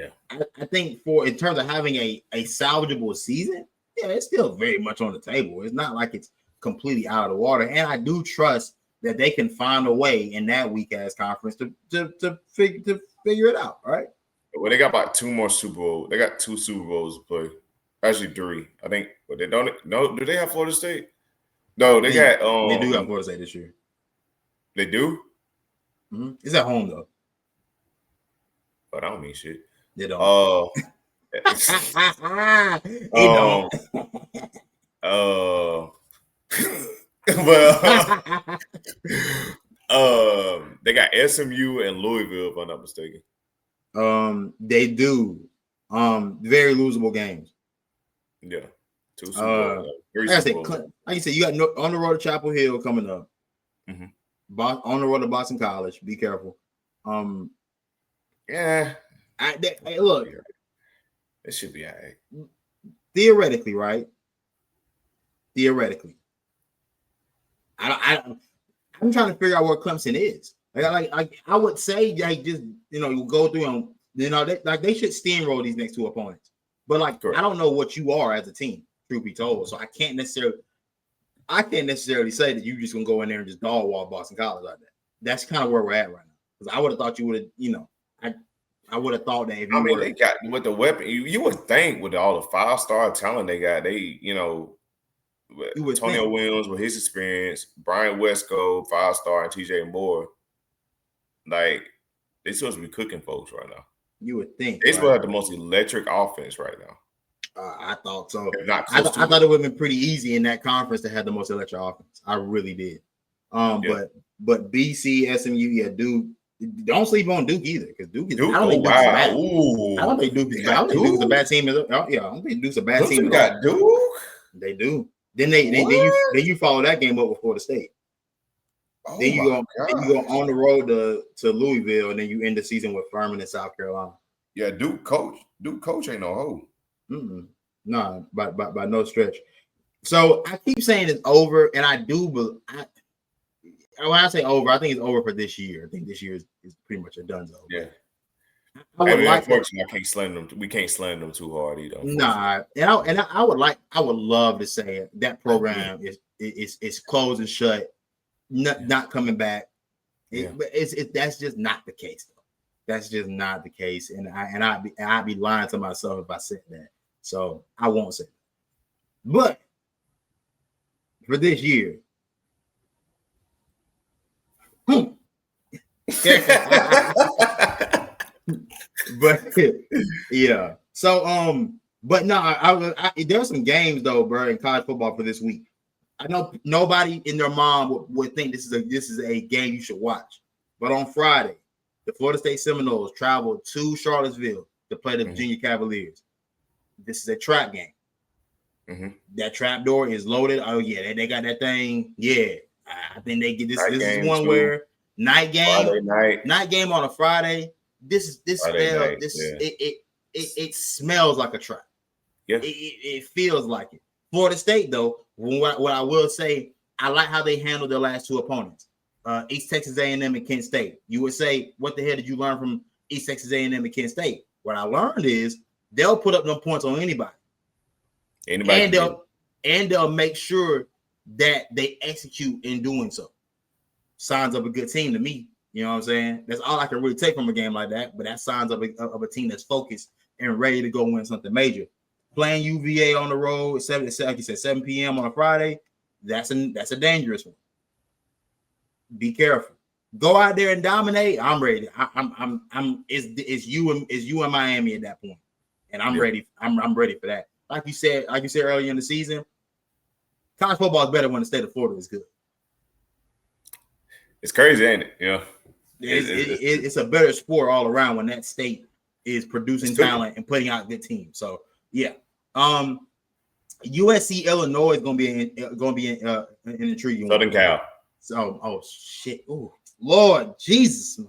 Speaker 1: I think in terms of having a salvageable season, it's still very much on the table. It's not like it's completely out of the water. And I do trust that they can find a way in that weak ass conference to figure it out. All right.
Speaker 2: Well, they got about 2 more Super Bowls. They got 2 Super Bowls to play. Actually, 3. I think. But they don't. No, do they have Florida State? No, they got.
Speaker 1: They do have Florida State this year.
Speaker 2: They do.
Speaker 1: Mm-hmm. It's at home though.
Speaker 2: But I don't mean shit.
Speaker 1: They don't.
Speaker 2: They got SMU and Louisville, if I'm not mistaken.
Speaker 1: They do. Very losable games.
Speaker 2: Yeah. 2 Super Bowls.
Speaker 1: Like you said, you got on the road to Chapel Hill coming up.
Speaker 2: Mm-hmm.
Speaker 1: On the road to Boston College. Be careful.
Speaker 2: Yeah.
Speaker 1: Look.
Speaker 2: It should be all right.
Speaker 1: Theoretically, right? Theoretically. I'm trying to figure out where Clemson is. Like I would say, just you go through and they should steamroll these next 2 opponents. But correct. I don't know what you are as a team, truth be told. So I can't necessarily. I can't necessarily say that you just gonna go in there and just dog wall Boston College like that. That's kind of where we're at right now. Because I would have thought you would have, I would have thought that if you
Speaker 2: they got with the weapon, you would think with all the 5-star talent they got, Antonio Williams with his experience, Brian Wesco, 5-star, and TJ Moore, like they supposed to be cooking folks right now.
Speaker 1: You would think
Speaker 2: they supposed to have the most electric offense right now.
Speaker 1: I thought so.
Speaker 2: I
Speaker 1: thought it would have been pretty easy in that conference to have the most electric offense. I really did. But BC, SMU, yeah, Duke. Don't sleep on Duke either, because Duke is. I don't think Duke's bad. I don't think Duke is bad. I don't think Duke's a bad team. I don't think Duke's a bad team.
Speaker 2: Got Duke.
Speaker 1: They do. Then you follow that game up with Florida State. Then you go on the road to Louisville, and then you end the season with Furman in South Carolina.
Speaker 2: Yeah, Duke coach ain't no hoe.
Speaker 1: Nah, by no stretch. So I keep saying it's over, and I do, but when I say over, I think it's over for this year. I think this year is pretty much a done zone.
Speaker 2: Yeah. Unfortunately, I can't slam them. We can't slam them too hard either.
Speaker 1: Nah, and I would love to say that program is closed and shut, not coming back. But that's just not the case, though. That's just not the case, and I'd be lying to myself if I said that. So I won't say that. But for this year, but yeah. So but no, there's some games though, bro, in college football for this week. I know nobody in their mind would think this is a game you should watch. But on Friday, the Florida State Seminoles traveled to Charlottesville to play the Virginia Cavaliers. This is a trap game. That trap door is loaded. Oh yeah, they got that thing. Yeah, I think they get this. This is one too. Where night game on a Friday. It smells like a trap. Yeah, it feels like it. Florida State though, what I will say, I like how they handled their last two opponents, East Texas A&M and Kent State. You would say, what the hell did you learn from East Texas A&M and Kent State? What I learned is they'll put up no points on anybody. And they'll make sure that they execute in doing so. Signs of a good team to me. You know what I'm saying? That's all I can really take from a game like that. But that signs of a team that's focused and ready to go win something major. Playing UVA on the road, like you said, 7 p.m. on a Friday, that's a dangerous one. Be careful. Go out there and dominate. I'm ready. It's you and Miami at that point, and I'm ready. I'm ready for that. Like you said earlier in the season, college football is better when the state of Florida is good.
Speaker 2: It's crazy, ain't it? Yeah.
Speaker 1: It's a better sport all around when that state is producing talent and putting out good teams. So yeah. USC Illinois is going to be an intriguing
Speaker 2: Southern Cal.
Speaker 1: So shit. Oh Lord Jesus.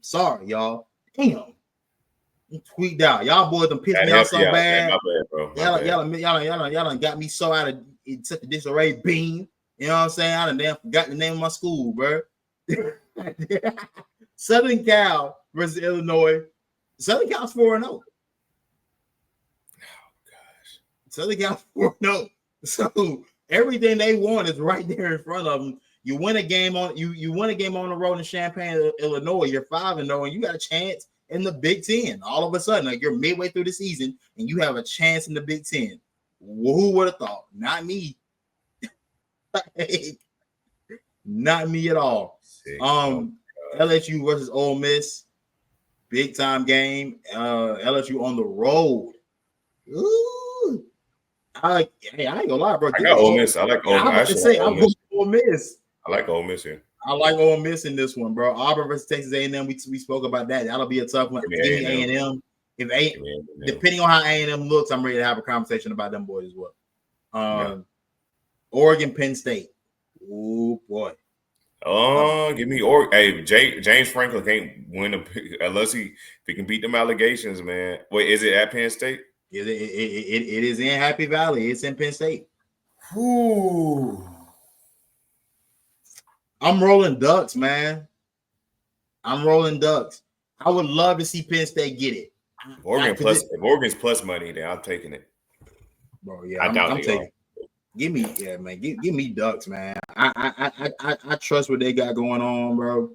Speaker 1: Sorry, y'all. Damn. Tweaked out. Y'all boys done pissed me off so bad. My bad, bro. Y'all done got me so out of such a disarray bean. You know what I'm saying? I done forgot the name of my school, bro. Southern Cal versus Illinois. Southern Cal's 4-0. Oh gosh. Southern Cal's 4-0. So everything they want is right there in front of them. You win a game on the road in Champaign, Illinois. You're 5-0, and you got a chance in the Big Ten. All of a sudden, like you're midway through the season, and you have a chance in the Big Ten. Who would have thought? Not me. Not me at all. LSU versus Ole Miss, big time game. LSU on the road. Ooh. I ain't gonna lie, bro.
Speaker 2: I got Ole Miss. I like Ole Miss.
Speaker 1: I'm going Ole Miss.
Speaker 2: I like Ole Miss here.
Speaker 1: I like Ole Miss in this one, bro. Auburn versus Texas A&M. We spoke about that. That'll be a tough one. Give me A&M. Depending on how A&M looks, I'm ready to have a conversation about them boys as well. Oregon, Penn State. Oh boy.
Speaker 2: Give me Oregon. Hey, James Franklin can't win unless he can beat them allegations, man. Wait, is it at Penn State?
Speaker 1: It is in Happy Valley. It's in Penn State.
Speaker 2: Ooh.
Speaker 1: I'm rolling Ducks, man. I'm rolling Ducks. I would love to see Penn State get it.
Speaker 2: If Oregon's plus money, then I'm taking it.
Speaker 1: Bro, yeah, I'm taking it. Give me Ducks, man. I trust what they got going on, bro.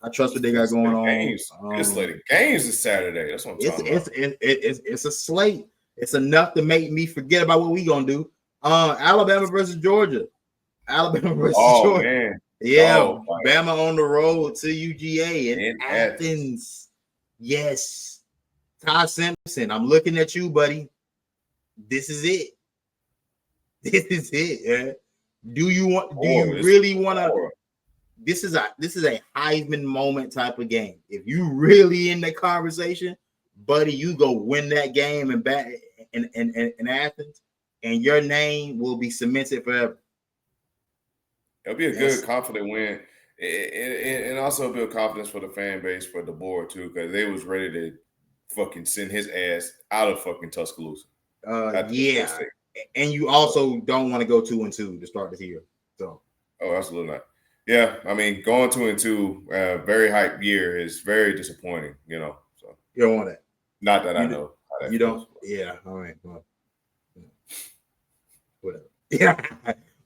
Speaker 1: I trust what they got going on.
Speaker 2: Good slate of games this Saturday. That's what I'm talking about.
Speaker 1: It's a slate. It's enough to make me forget about what we gonna do. Alabama versus Georgia. Alabama versus Georgia. Man. Yeah, Bama on the road to UGA in Athens. Yes. Ty Simpson, I'm looking at you, buddy. This is it. This is it. Yeah. Do you really want to? This is a Heisman moment type of game. If you really in the conversation, buddy, you go win that game in Athens, and your name will be cemented forever.
Speaker 2: It'll be a good, confident win, and also build confidence for the fan base, for the board too, because they was ready to fucking send his ass out of fucking Tuscaloosa.
Speaker 1: Yeah, and you also don't want to go 2-2 to start the year. So,
Speaker 2: absolutely not. Yeah, I mean, going 2-2, very hype year is very disappointing. You know, so
Speaker 1: you don't want that.
Speaker 2: Not that I know.
Speaker 1: You don't. Yeah. All right. Well, whatever. Yeah.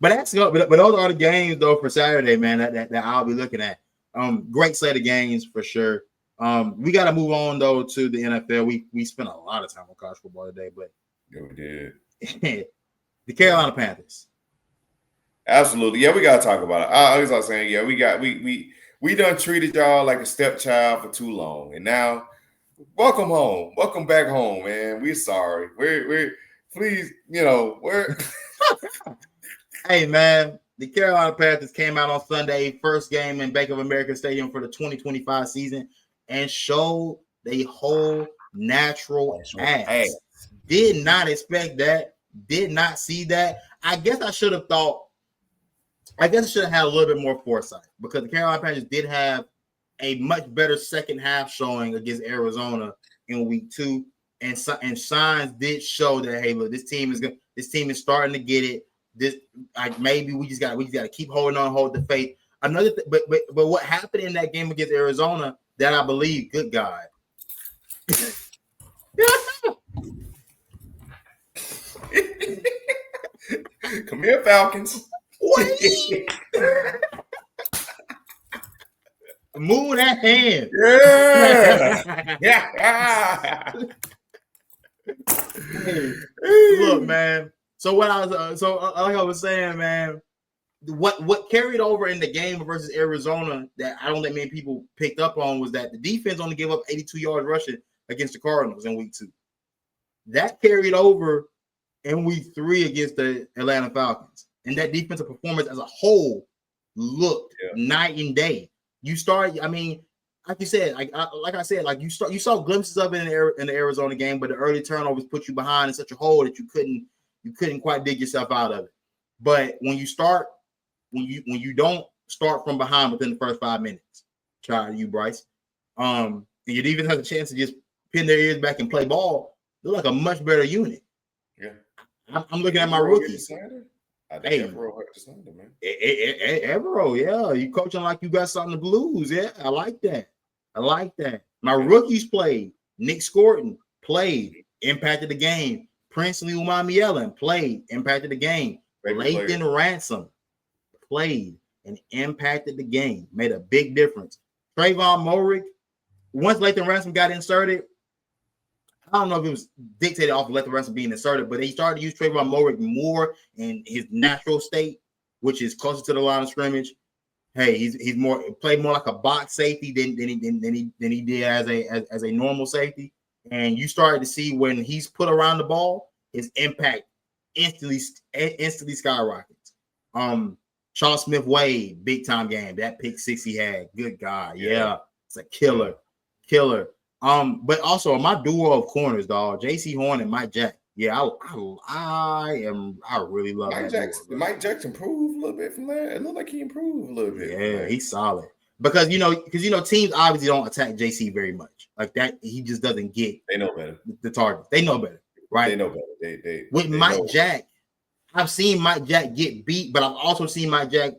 Speaker 1: But those are the games though for Saturday, man. That I'll be looking at. Great slate of games for sure. We got to move on though to the NFL. We spent a lot of time on college football today, but
Speaker 2: yeah, we did.
Speaker 1: The Carolina Panthers.
Speaker 2: Absolutely, yeah, we gotta talk about it. I was saying, yeah, we done treated y'all like a stepchild for too long, and now welcome home, welcome back home, man. We're sorry. We're please, we're.
Speaker 1: Hey, man, the Carolina Panthers came out on Sunday, first game in Bank of America Stadium for the 2025 season, and showed they whole natural ass. Did not expect that. Did not see that. I guess I should have had a little bit more foresight, because the Carolina Panthers did have a much better second half showing against Arizona in week 2, and signs did show that, hey, look, this team is starting to get it. This, like, maybe we just got to keep hold the faith. Another but what happened in that game against Arizona that I believe, good God.
Speaker 2: Come here, Falcons.
Speaker 1: Wait. Move that hand.
Speaker 2: Yeah.
Speaker 1: Hey, look, man. So what I was saying, man, what carried over in the game versus Arizona that I don't think many people picked up on was that the defense only gave up 82 yards rushing against the Cardinals in week 2. That carried over in week 3 against the Atlanta Falcons. And that defensive performance as a whole looked night and day. You start, I mean, like you said, you saw glimpses of it in the Arizona game, but the early turnovers put you behind in such a hole that you couldn't quite dig yourself out of it. But when you don't start from behind within the first 5 minutes, try you, Bryce, and your defense has a chance to just pin their ears back and play ball, they're like a much better unit.
Speaker 2: Yeah,
Speaker 1: I'm looking at my rookies.
Speaker 2: I think Evero hurt the Thunder, man.
Speaker 1: Evero, yeah, you coaching like you got something to lose. Yeah, I like that. My rookies played. Nick Scorton played, impacted the game. Princely Umamiela played, impacted the game. Lathan Ransom played and impacted the game, made a big difference. Trayvon Moehrig, once Lathan Ransom got inserted, I don't know if it was dictated off of Lathan Ransom being inserted, but they started to use Trayvon Moehrig more in his natural state, which is closer to the line of scrimmage. Hey, he's played more like a box safety than he did as a normal safety. And you started to see when he's put around the ball, his impact instantly skyrockets. Sean Smith-Wade, big time game. That pick 6 he had, good God, yeah, it's a killer. But also my duo of corners, dog, J.C. Horn and Mike Jack. Yeah, I really love
Speaker 2: Mike Jackson. Did Mike Jackson improve a little bit from that? It looked like he improved a little bit.
Speaker 1: Yeah, he's solid. Because teams obviously don't attack JC very much. Like that, he just doesn't get.
Speaker 2: They know better.
Speaker 1: The target. They know better, right?
Speaker 2: They know better.
Speaker 1: With Mike Jack, I've seen Mike Jack get beat, but I've also seen Mike Jack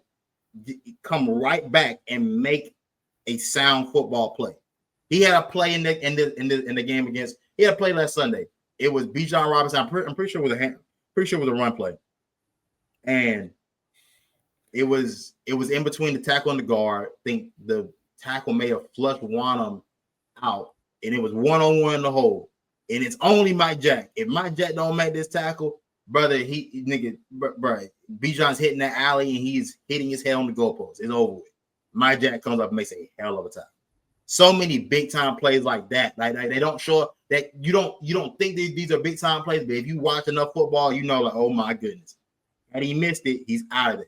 Speaker 1: come right back and make a sound football play. He had a play in the game against. He had a play last Sunday. It was Bijan Robinson. I'm pretty sure it was a run play. And it was in between the tackle and the guard. I think the tackle may have flushed Wanham out, and it was one-on-one in the hole. And it's only Mike Jack. If Mike Jack don't make this tackle, brother, bro, Bijan's hitting that alley and he's hitting his head on the goalpost. It's over with. Mike Jack comes up and makes a hell of a tackle. So many big time plays like that. Like they don't show up. That you don't think these are big time plays, but if you watch enough football, you know, like, oh my goodness. And he missed it, he's out of there.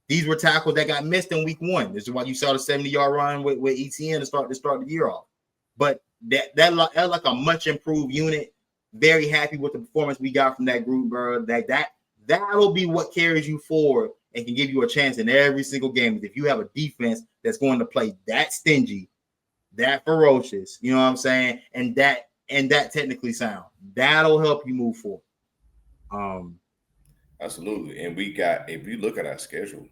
Speaker 1: These were tackles that got missed in week 1. This is why you saw the 70-yard run with ETN to start the year off. But that like a much improved unit. Very happy with the performance we got from that group, bro. That'll be what carries you forward and can give you a chance in every single game. If you have a defense that's going to play that stingy, that ferocious, you know what I'm saying, and that technically sound, that'll help you move forward.
Speaker 2: Absolutely. And we got, if you look at our schedule,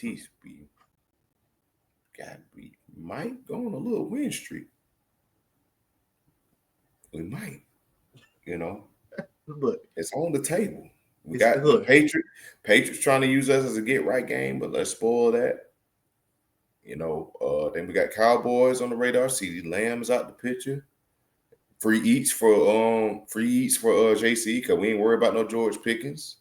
Speaker 2: we might go on a little win streak. We might, you know.
Speaker 1: Look,
Speaker 2: it's on the table. We got the Patriots trying to use us as a get right game, but let's spoil that. You know, then we got Cowboys on the radar. CeeDee Lamb's out the picture. Free eats for JC, because we ain't worried about no George Pickens.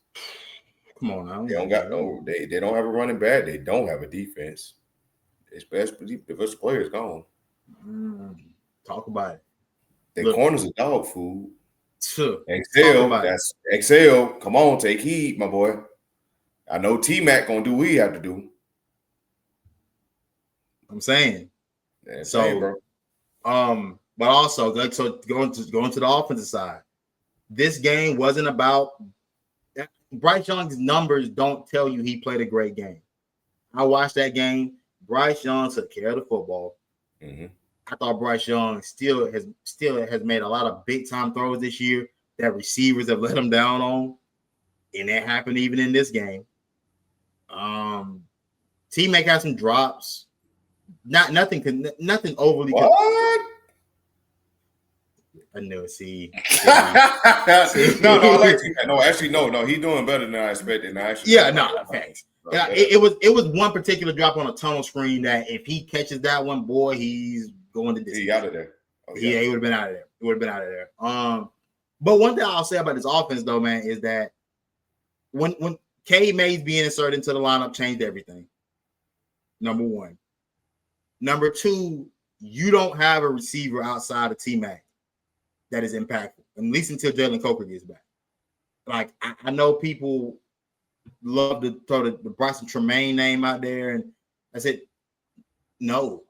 Speaker 1: Come on now.
Speaker 2: They don't have a running back. They don't have a defense. Especially the best player is gone.
Speaker 1: Talk about it.
Speaker 2: The corners are dog food.
Speaker 1: Sure.
Speaker 2: Excel. Come on, take heed, my boy. I know T-Mac gonna do what he have to do.
Speaker 1: I'm saying.
Speaker 2: Bro.
Speaker 1: But also, going to the offensive side, this game wasn't about Bryce Young's numbers. Don't tell you he played a great game. I watched that game. Bryce Young took care of the football.
Speaker 2: Mm-hmm.
Speaker 1: I thought Bryce Young still has made a lot of big time throws this year that receivers have let him down on, and that happened even in this game. T-Mac had some drops. Nothing overly.
Speaker 2: What?
Speaker 1: I know. See.
Speaker 2: No, I like T-Mac. No, actually, no. He's doing better than I expected.
Speaker 1: Thanks. Yeah, it was one particular drop on a tunnel screen that if he catches that one, boy, he's going to distance.
Speaker 2: He's out of there.
Speaker 1: He would have been out of there. But one thing I'll say about this offense, though, man, is that when K Mays being inserted into the lineup changed everything. Number one. Number two, you don't have a receiver outside of T-Mac that is impactful, at least until Jalen Coker gets back. Like, I know people love to throw the Bryson Tremaine name out there, and I said, no.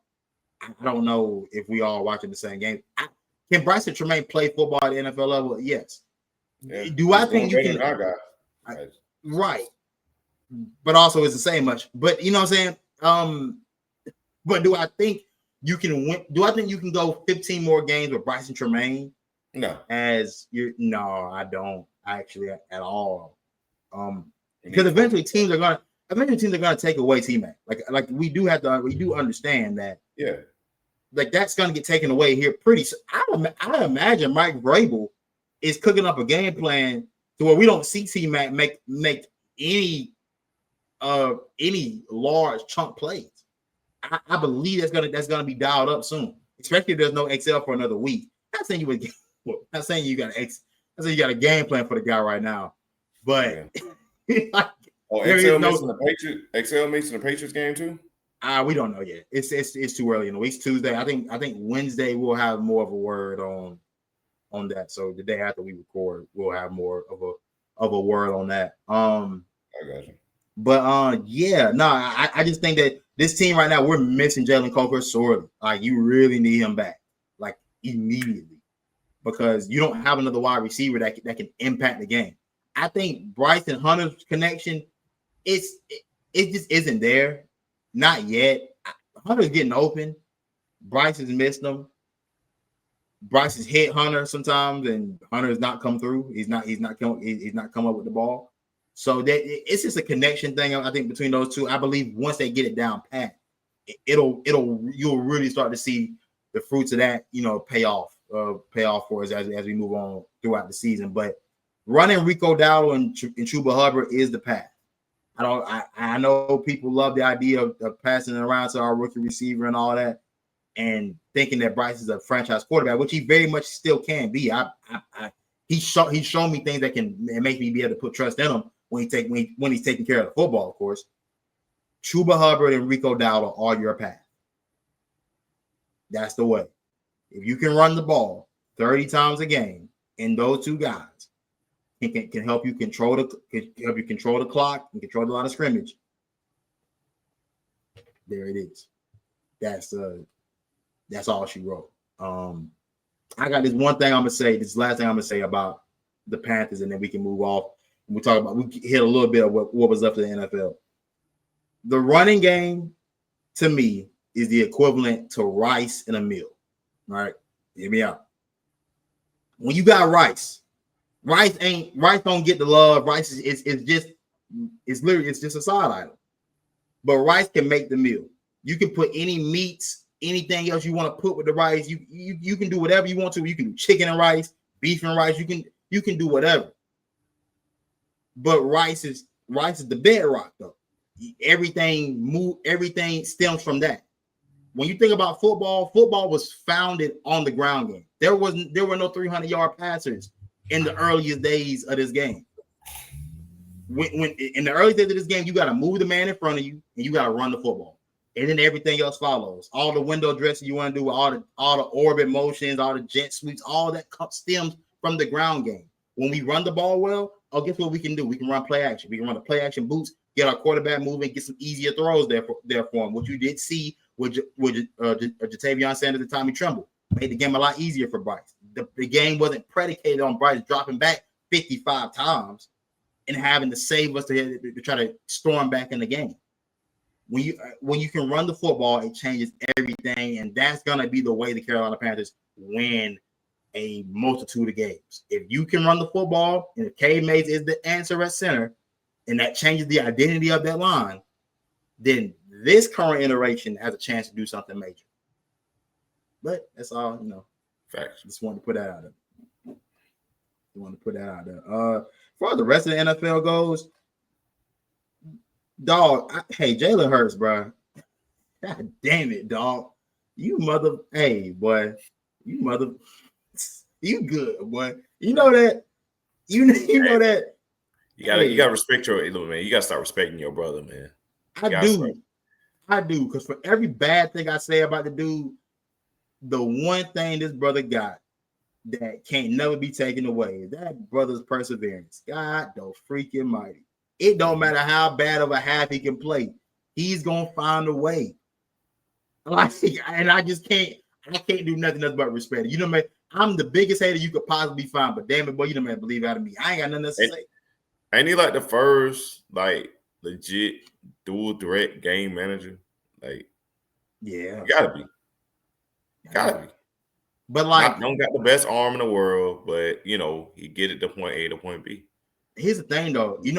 Speaker 1: I don't know if we all watching the same game. Can Bryson Tremaine play football at the NFL level? Yes.
Speaker 2: Yeah.
Speaker 1: Do I think you can? Right. But also it's the same much. But you know what I'm saying? But do I think you can win? Do I think you can go 15 more games with Bryson Tremaine?
Speaker 2: No.
Speaker 1: No, I don't actually at all. Because eventually teams are gonna take away T-Mac. Like we do understand that.
Speaker 2: Yeah.
Speaker 1: Like that's gonna get taken away here pretty soon. I imagine Mike Vrabel is cooking up a game plan to where we don't see T-Mac make any large chunk plays. I believe that's gonna be dialed up soon, especially if there's no XL for another week. Not saying you got a game plan for the guy right now, but
Speaker 2: yeah. XL missing the Patriots game too.
Speaker 1: We don't know yet. It's too early in the week. It's Tuesday. I think Wednesday we'll have more of a word on that. So the day after we record, we'll have more of a word on that.
Speaker 2: I got you.
Speaker 1: But I just think that this team right now, we're missing Jalen Coker sorely. Like, you really need him back, like, immediately, because you don't have another wide receiver that can impact the game. I think Bryce and Hunter's connection, it just isn't there. Not yet. Hunter's getting open. Bryce has missed them. Bryce has hit Hunter sometimes, and Hunter has not come through. He's not come up with the ball. So it's just a connection thing, I think, between those two. I believe once they get it down pat, you'll really start to see the fruits of that, pay off for us as we move on throughout the season. But running Rico Dowdle and Chuba Hubbard is the path. I know people love the idea of passing it around to our rookie receiver and all that, and thinking that Bryce is a franchise quarterback, which he very much still can be. He's shown me things that can make me be able to put trust in him when he's taking care of the football, of course. Chuba Hubbard and Rico Dowdle are your path. That's the way. If you can run the ball 30 times a game, and those two guys can help you control the clock and control the line of scrimmage, there it is. That's all she wrote. I got this one thing I'm gonna say. This last thing I'm gonna say about the Panthers, and then we can move off. We hit a little bit of what was left of the NFL. The running game, to me, is the equivalent to rice in a meal. All right, hear me out. When you got rice don't get the love. Rice is just a side item. But rice can make the meal. You can put any meats, anything else you want to put with the rice. You can do whatever you want to. You can do chicken and rice, beef and rice. You can do whatever. But rice is the bedrock, though. Everything stems from that. When you think about football was founded on the ground game. There were no 300-yard passers in the earliest days of this game. When in the early days of this game, you got to move the man in front of you and you got to run the football, and then everything else follows. All the window dressing you want to do, all the orbit motions, all the jet sweeps, all that stems from the ground game. When we run the ball well, guess what we can do? We can run play action. We can run the play action boots, get our quarterback moving, get some easier throws there for him. What you did see with Jatavion Sanders and Tommy Tremble made the game a lot easier for Bryce. The game wasn't predicated on Bryce dropping back 55 times and having to save us to try to storm back in the game. When you can run the football, it changes everything, and that's gonna be the way the Carolina Panthers win a multitude of games. If you can run the football, and if Cade Mays is the answer at center, and that changes the identity of that line, then this current iteration has a chance to do something major. But that's all,
Speaker 2: Facts.
Speaker 1: Just wanted to put that out there. For the rest of the NFL goes, dog. Jalen Hurts, bro. God damn it, dog. You good, boy. You know that. You know that.
Speaker 2: You gotta respect your man. You gotta start respecting your brother, man.
Speaker 1: I do, because for every bad thing I say about the dude, the one thing this brother got that can't never be taken away is that brother's perseverance. God, the freaking mighty. It don't matter how bad of a half he can play. He's gonna find a way. And I can't do nothing else but respect it. Man, I'm the biggest hater you could possibly find, but damn it, boy, man, believe out of me. I ain't got nothing else to say.
Speaker 2: Ain't he like the first legit dual threat game manager?
Speaker 1: Yeah,
Speaker 2: you gotta be. But don't got the best arm in the world, but he get it to point A to point B.
Speaker 1: Here's the thing, though. And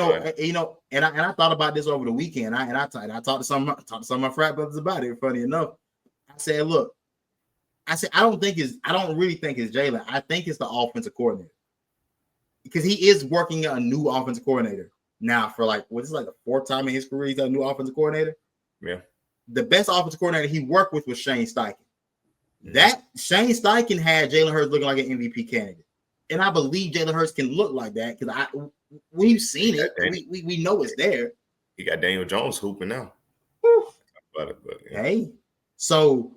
Speaker 1: I thought about this over the weekend. I talked to some of my frat brothers about it. Funny enough, I said, look, I don't really think it's Jalen. I think it's the offensive coordinator, because he is working a new offensive coordinator now for the fourth time in his career he's a new offensive coordinator.
Speaker 2: Yeah. The
Speaker 1: best offensive coordinator he worked with was Shane Steichen. That Shane Steichen had Jalen Hurts looking like an MVP candidate, and I believe Jalen Hurts can look like that because we've seen it. We know it's there.
Speaker 2: He got Daniel Jones hooping now.
Speaker 1: Hey, so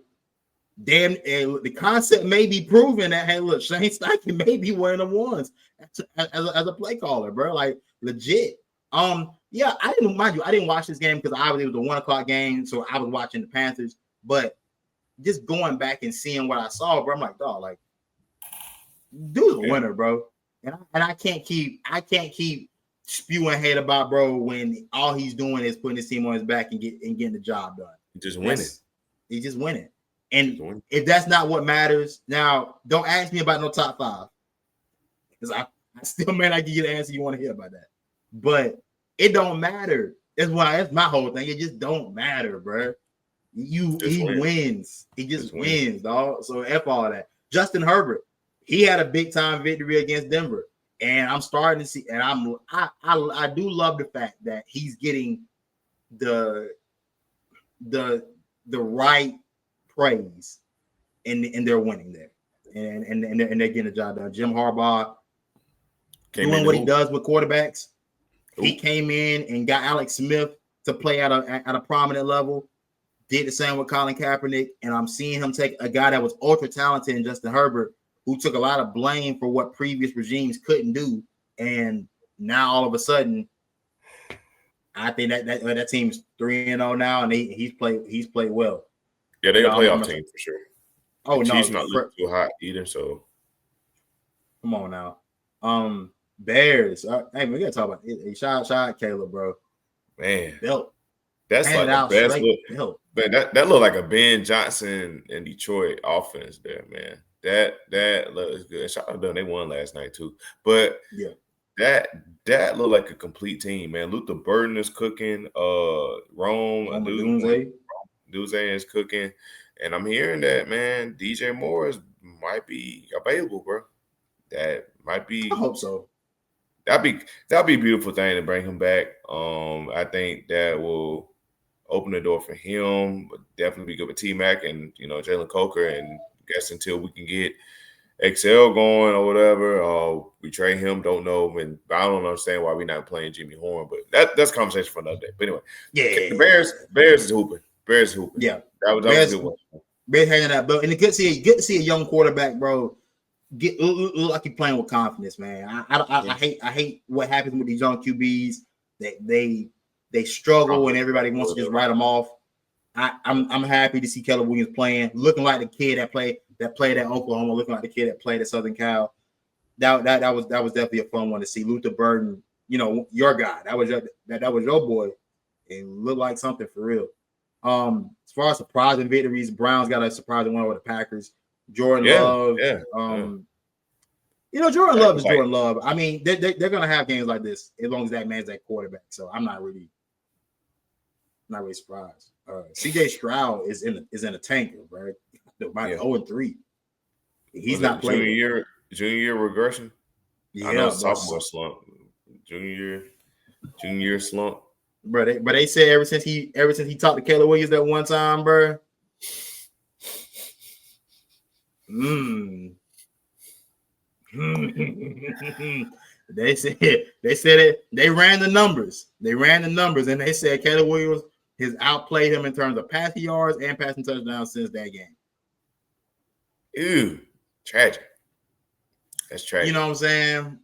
Speaker 1: damn, the concept may be proven that look, Shane Steichen may be one of the ones as a play caller, bro. Legit. Yeah, I didn't watch this game because obviously it was a 1:00 game, so I was watching the Panthers, but just going back and seeing what I saw, bro, I'm like, dog, dude's a winner, bro. And I can't keep spewing hate about bro when all he's doing is putting his team on his back and getting the job done. He's just winning. And if that's not what matters, now don't ask me about no top 5. Because I still may not give you the answer you want to hear about that. But it don't matter. That's my whole thing. It just don't matter, bro. He wins. He just wins, dog. So F all that. Justin Herbert, he had a big time victory against Denver. And I'm starting to see, and I do love the fact that he's getting the right praise, and they're winning there, and they're getting the job done. Jim Harbaugh doing what he does with quarterbacks. He came in and got Alex Smith to play at a prominent level. Did the same with Colin Kaepernick, and I'm seeing him take a guy that was ultra talented in Justin Herbert, who took a lot of blame for what previous regimes couldn't do, and now all of a sudden, I think that team's 3-0 now, and he's played well.
Speaker 2: Yeah, they're a playoff team for sure.
Speaker 1: Oh, no,
Speaker 2: Chiefs not looking too hot either. So
Speaker 1: come on now, Bears. Hey, we gotta talk about it. Shout out Caleb, bro.
Speaker 2: Man,
Speaker 1: belt.
Speaker 2: That's like the best look. Man, that looked like a Ben Johnson and Detroit offense there, man. That looks good. Shout out to them. They won last night too. But
Speaker 1: yeah,
Speaker 2: that looked like a complete team, man. Luther Burden is cooking. Rome Duze is cooking. And I'm hearing that, man, DJ Morris might be available, bro. That might be.
Speaker 1: I hope so.
Speaker 2: That'd be a beautiful thing to bring him back. I think that will open the door for him. But definitely be good with T-Mac and Jalen Coker. And I guess until we can get XL going or whatever, we trade him. Don't know. And I don't understand why we're not playing Jimmy Horn. But that's a conversation for another day. But anyway,
Speaker 1: yeah,
Speaker 2: the Bears is hooping. Bears hooping.
Speaker 1: Yeah,
Speaker 2: that was a good one.
Speaker 1: Bears hanging out, but and it's good to see a young quarterback, bro. Look like you're playing with confidence, man. I hate what happens with these young QBs. They struggle and everybody wants to just write them off. I'm happy to see Keller Williams playing, looking like the kid that played at Oklahoma, looking like the kid that played at Southern Cal. That was definitely a fun one to see. Luther Burden, your guy. That was your boy, and looked like something for real. As far as surprising victories, Browns got a surprising one with the Packers. Jordan Love. Jordan Love is Jordan Love. I mean, they're gonna have games like this as long as that man's that quarterback. So I'm not really surprised. CJ Stroud is in a tanker, right? By 0-3. He's not playing.
Speaker 2: Junior year regression.
Speaker 1: Yeah,
Speaker 2: I know sophomore slump. Junior year slump.
Speaker 1: But they said ever since he talked to Caleb Williams that one time, bro. They said it. They ran the numbers. And they said Caleb Williams has outplayed him in terms of passing yards and passing touchdowns since that game.
Speaker 2: Ew, tragic. That's tragic.
Speaker 1: You know what I'm saying?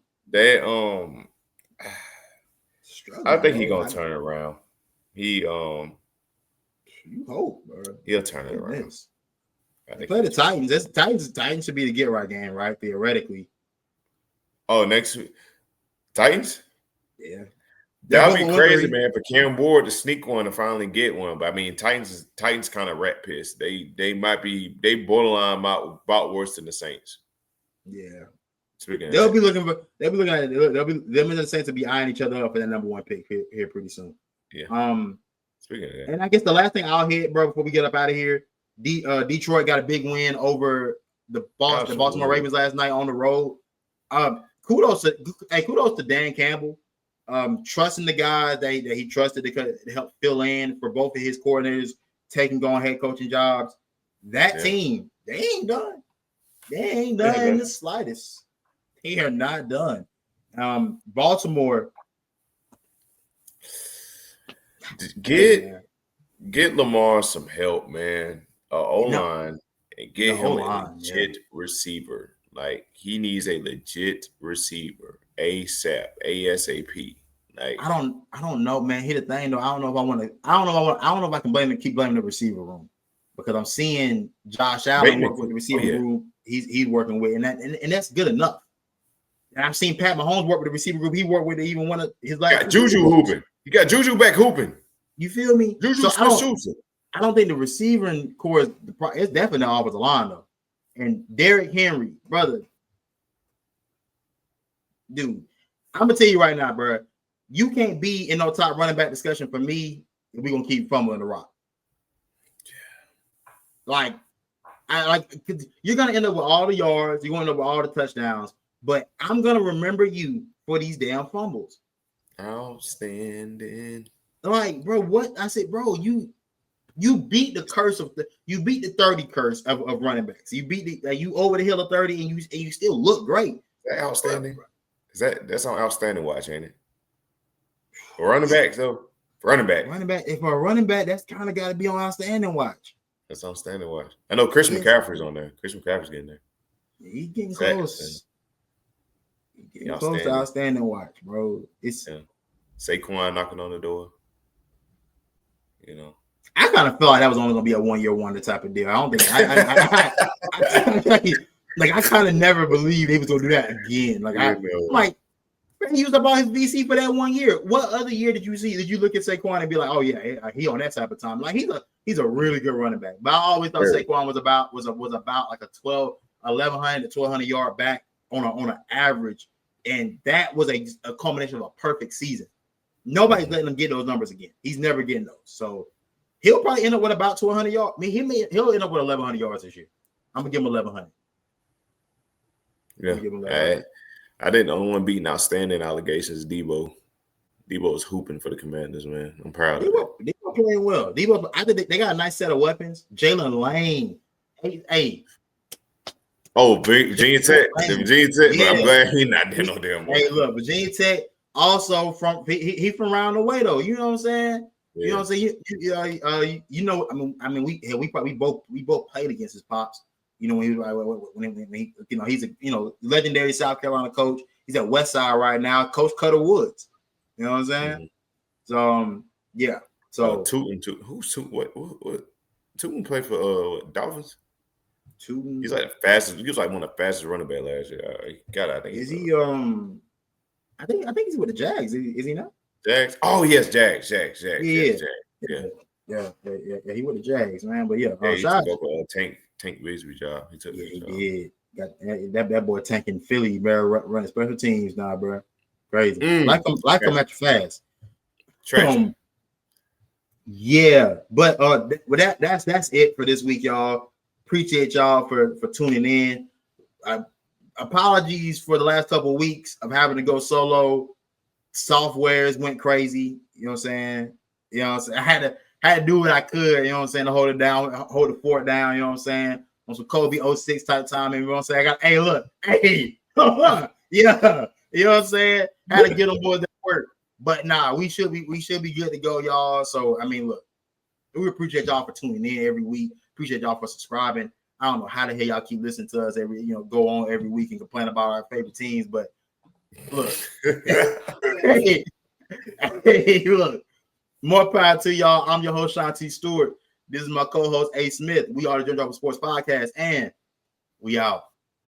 Speaker 2: I think he's gonna turn it around.
Speaker 1: You hope, bro.
Speaker 2: He'll turn it around.
Speaker 1: They play the Titans. Titans should be the get right game, right? Theoretically.
Speaker 2: Oh, next week, Titans.
Speaker 1: Yeah,
Speaker 2: that'd be crazy, man. For Cam Ward to sneak one and finally get one, but I mean, Titans kind of rat pissed. They might be borderline about worse than the Saints.
Speaker 1: Yeah.
Speaker 2: They'll be
Speaker 1: looking at them and the Saints will be eyeing each other up for that number one pick here pretty soon.
Speaker 2: Yeah.
Speaker 1: Speaking of that, and I guess the last thing I'll hit, bro, before we get up out of here, Detroit got a big win over the Baltimore Ravens last night on the road. Kudos to Dan Campbell, trusting the guys that he trusted to help fill in for both of his coordinators taking on head coaching jobs. That team, they ain't done. They ain't done in the slightest. They are not done. Baltimore.
Speaker 2: Get Lamar some help, man. O-line, and get him a legit receiver. Like, he needs a legit receiver ASAP. Like,
Speaker 1: I don't know, man. Here's the thing, though. I don't know if I can keep blaming the receiver room, because I'm seeing Josh Allen work with the receiver room he's working with, and that's good enough. And I've seen Pat Mahomes work with the receiver group he worked with even one of his last.
Speaker 2: Got Juju hooping. You got Juju back hooping.
Speaker 1: You feel me?
Speaker 2: Juju
Speaker 1: I don't think the receiving core is it's definitely the offensive line though. And Derrick Henry, brother, dude, I'm gonna tell you right now, bro. You can't be in no top running back discussion for me if we're gonna keep fumbling the rock. Like, you're gonna end up with all the yards, you're gonna end up with all the touchdowns, but I'm gonna remember you for these damn fumbles.
Speaker 2: Outstanding.
Speaker 1: Like, bro, what I said, bro, you beat the curse of you beat the 30 curse of running backs. You beat you over the hill of 30, and you still look great.
Speaker 2: Is that outstanding? That's on outstanding watch, ain't it? For running back, though. Running back.
Speaker 1: If for a running back, that's kind of got to be on outstanding watch.
Speaker 2: That's outstanding watch. I know Chris McCaffrey's on there. Chris McCaffrey's getting there.
Speaker 1: He's getting close. He's getting close to outstanding watch, bro. It's
Speaker 2: Saquon knocking on the door. You know.
Speaker 1: I kind of felt like that was only going to be a 1-year wonder type of deal. I don't think I kind of never believed he was going to do that again. Like, he was about his VC for that 1 year. What other year did you see? Did you look at Saquon and be like, oh yeah, he on that type of time? Like he's a really good running back. But I always thought Saquon was about like a 1,100 to 1,200 yard back on an average, and that was a culmination of a perfect season. Nobody's letting him get those numbers again. He's never getting those. So he'll probably end up with about 1,200 yards. I mean, he'll end up with 1,100 yards this year. I'm gonna give him 1,100.
Speaker 2: Yeah. I didn't. The only one beating outstanding allegations. Debo was hooping for the Commanders, man. I'm proud of it.
Speaker 1: Debo playing well. Debo, I think they got a nice set of weapons. Jalen Lane, hey.
Speaker 2: Oh, Virginia Tech. Virginia Tech. Yeah. I'm glad he's not there no damn more.
Speaker 1: Hey, look, Virginia Tech also from he from around the way though. You know what I'm saying? Yeah. You know what I'm saying? We both played against his pops. You know, when he he's a legendary South Carolina coach. He's at Westside right now. Coach Cutter Woods. You know what I'm saying? Mm-hmm. So yeah. So
Speaker 2: Tootin. Who's Tootin? What? Tootin play for Dolphins?
Speaker 1: Tootin.
Speaker 2: He's like the fastest. He was like one of the fastest running back last year. I think.
Speaker 1: Is he? I think he's with the Jags. Is he not?
Speaker 2: Jags. Oh yes, Jags. Yeah.
Speaker 1: Yeah. He with the Jags, man. But yeah,
Speaker 2: he took over Tank Bigsby job. He took
Speaker 1: he did. Got that boy tanking Philly, bro, running special teams now, bro. Crazy. Like him at your fast. Yeah, but that's it for this week, y'all. Appreciate y'all for tuning in. Apologies for the last couple of weeks of having to go solo. Softwares went crazy. You know what I'm saying? I had to do what I could, you know what I'm saying, to hold it down, hold the fort down, you know what I'm saying? On some Kobe 06 type time, you know what I'm saying? Yeah, you know what I'm saying? Had to get them boys that work. But nah, we should be good to go, y'all. So I mean, look, we appreciate y'all for tuning in every week. Appreciate y'all for subscribing. I don't know how the hell y'all keep listening to us go on every week and complain about our favorite teams, but look, hey, look. More power to y'all. I'm your host, Sean T. Stewart. This is my co-host, A. Smith. We are the Jump Sports Podcast, and we out.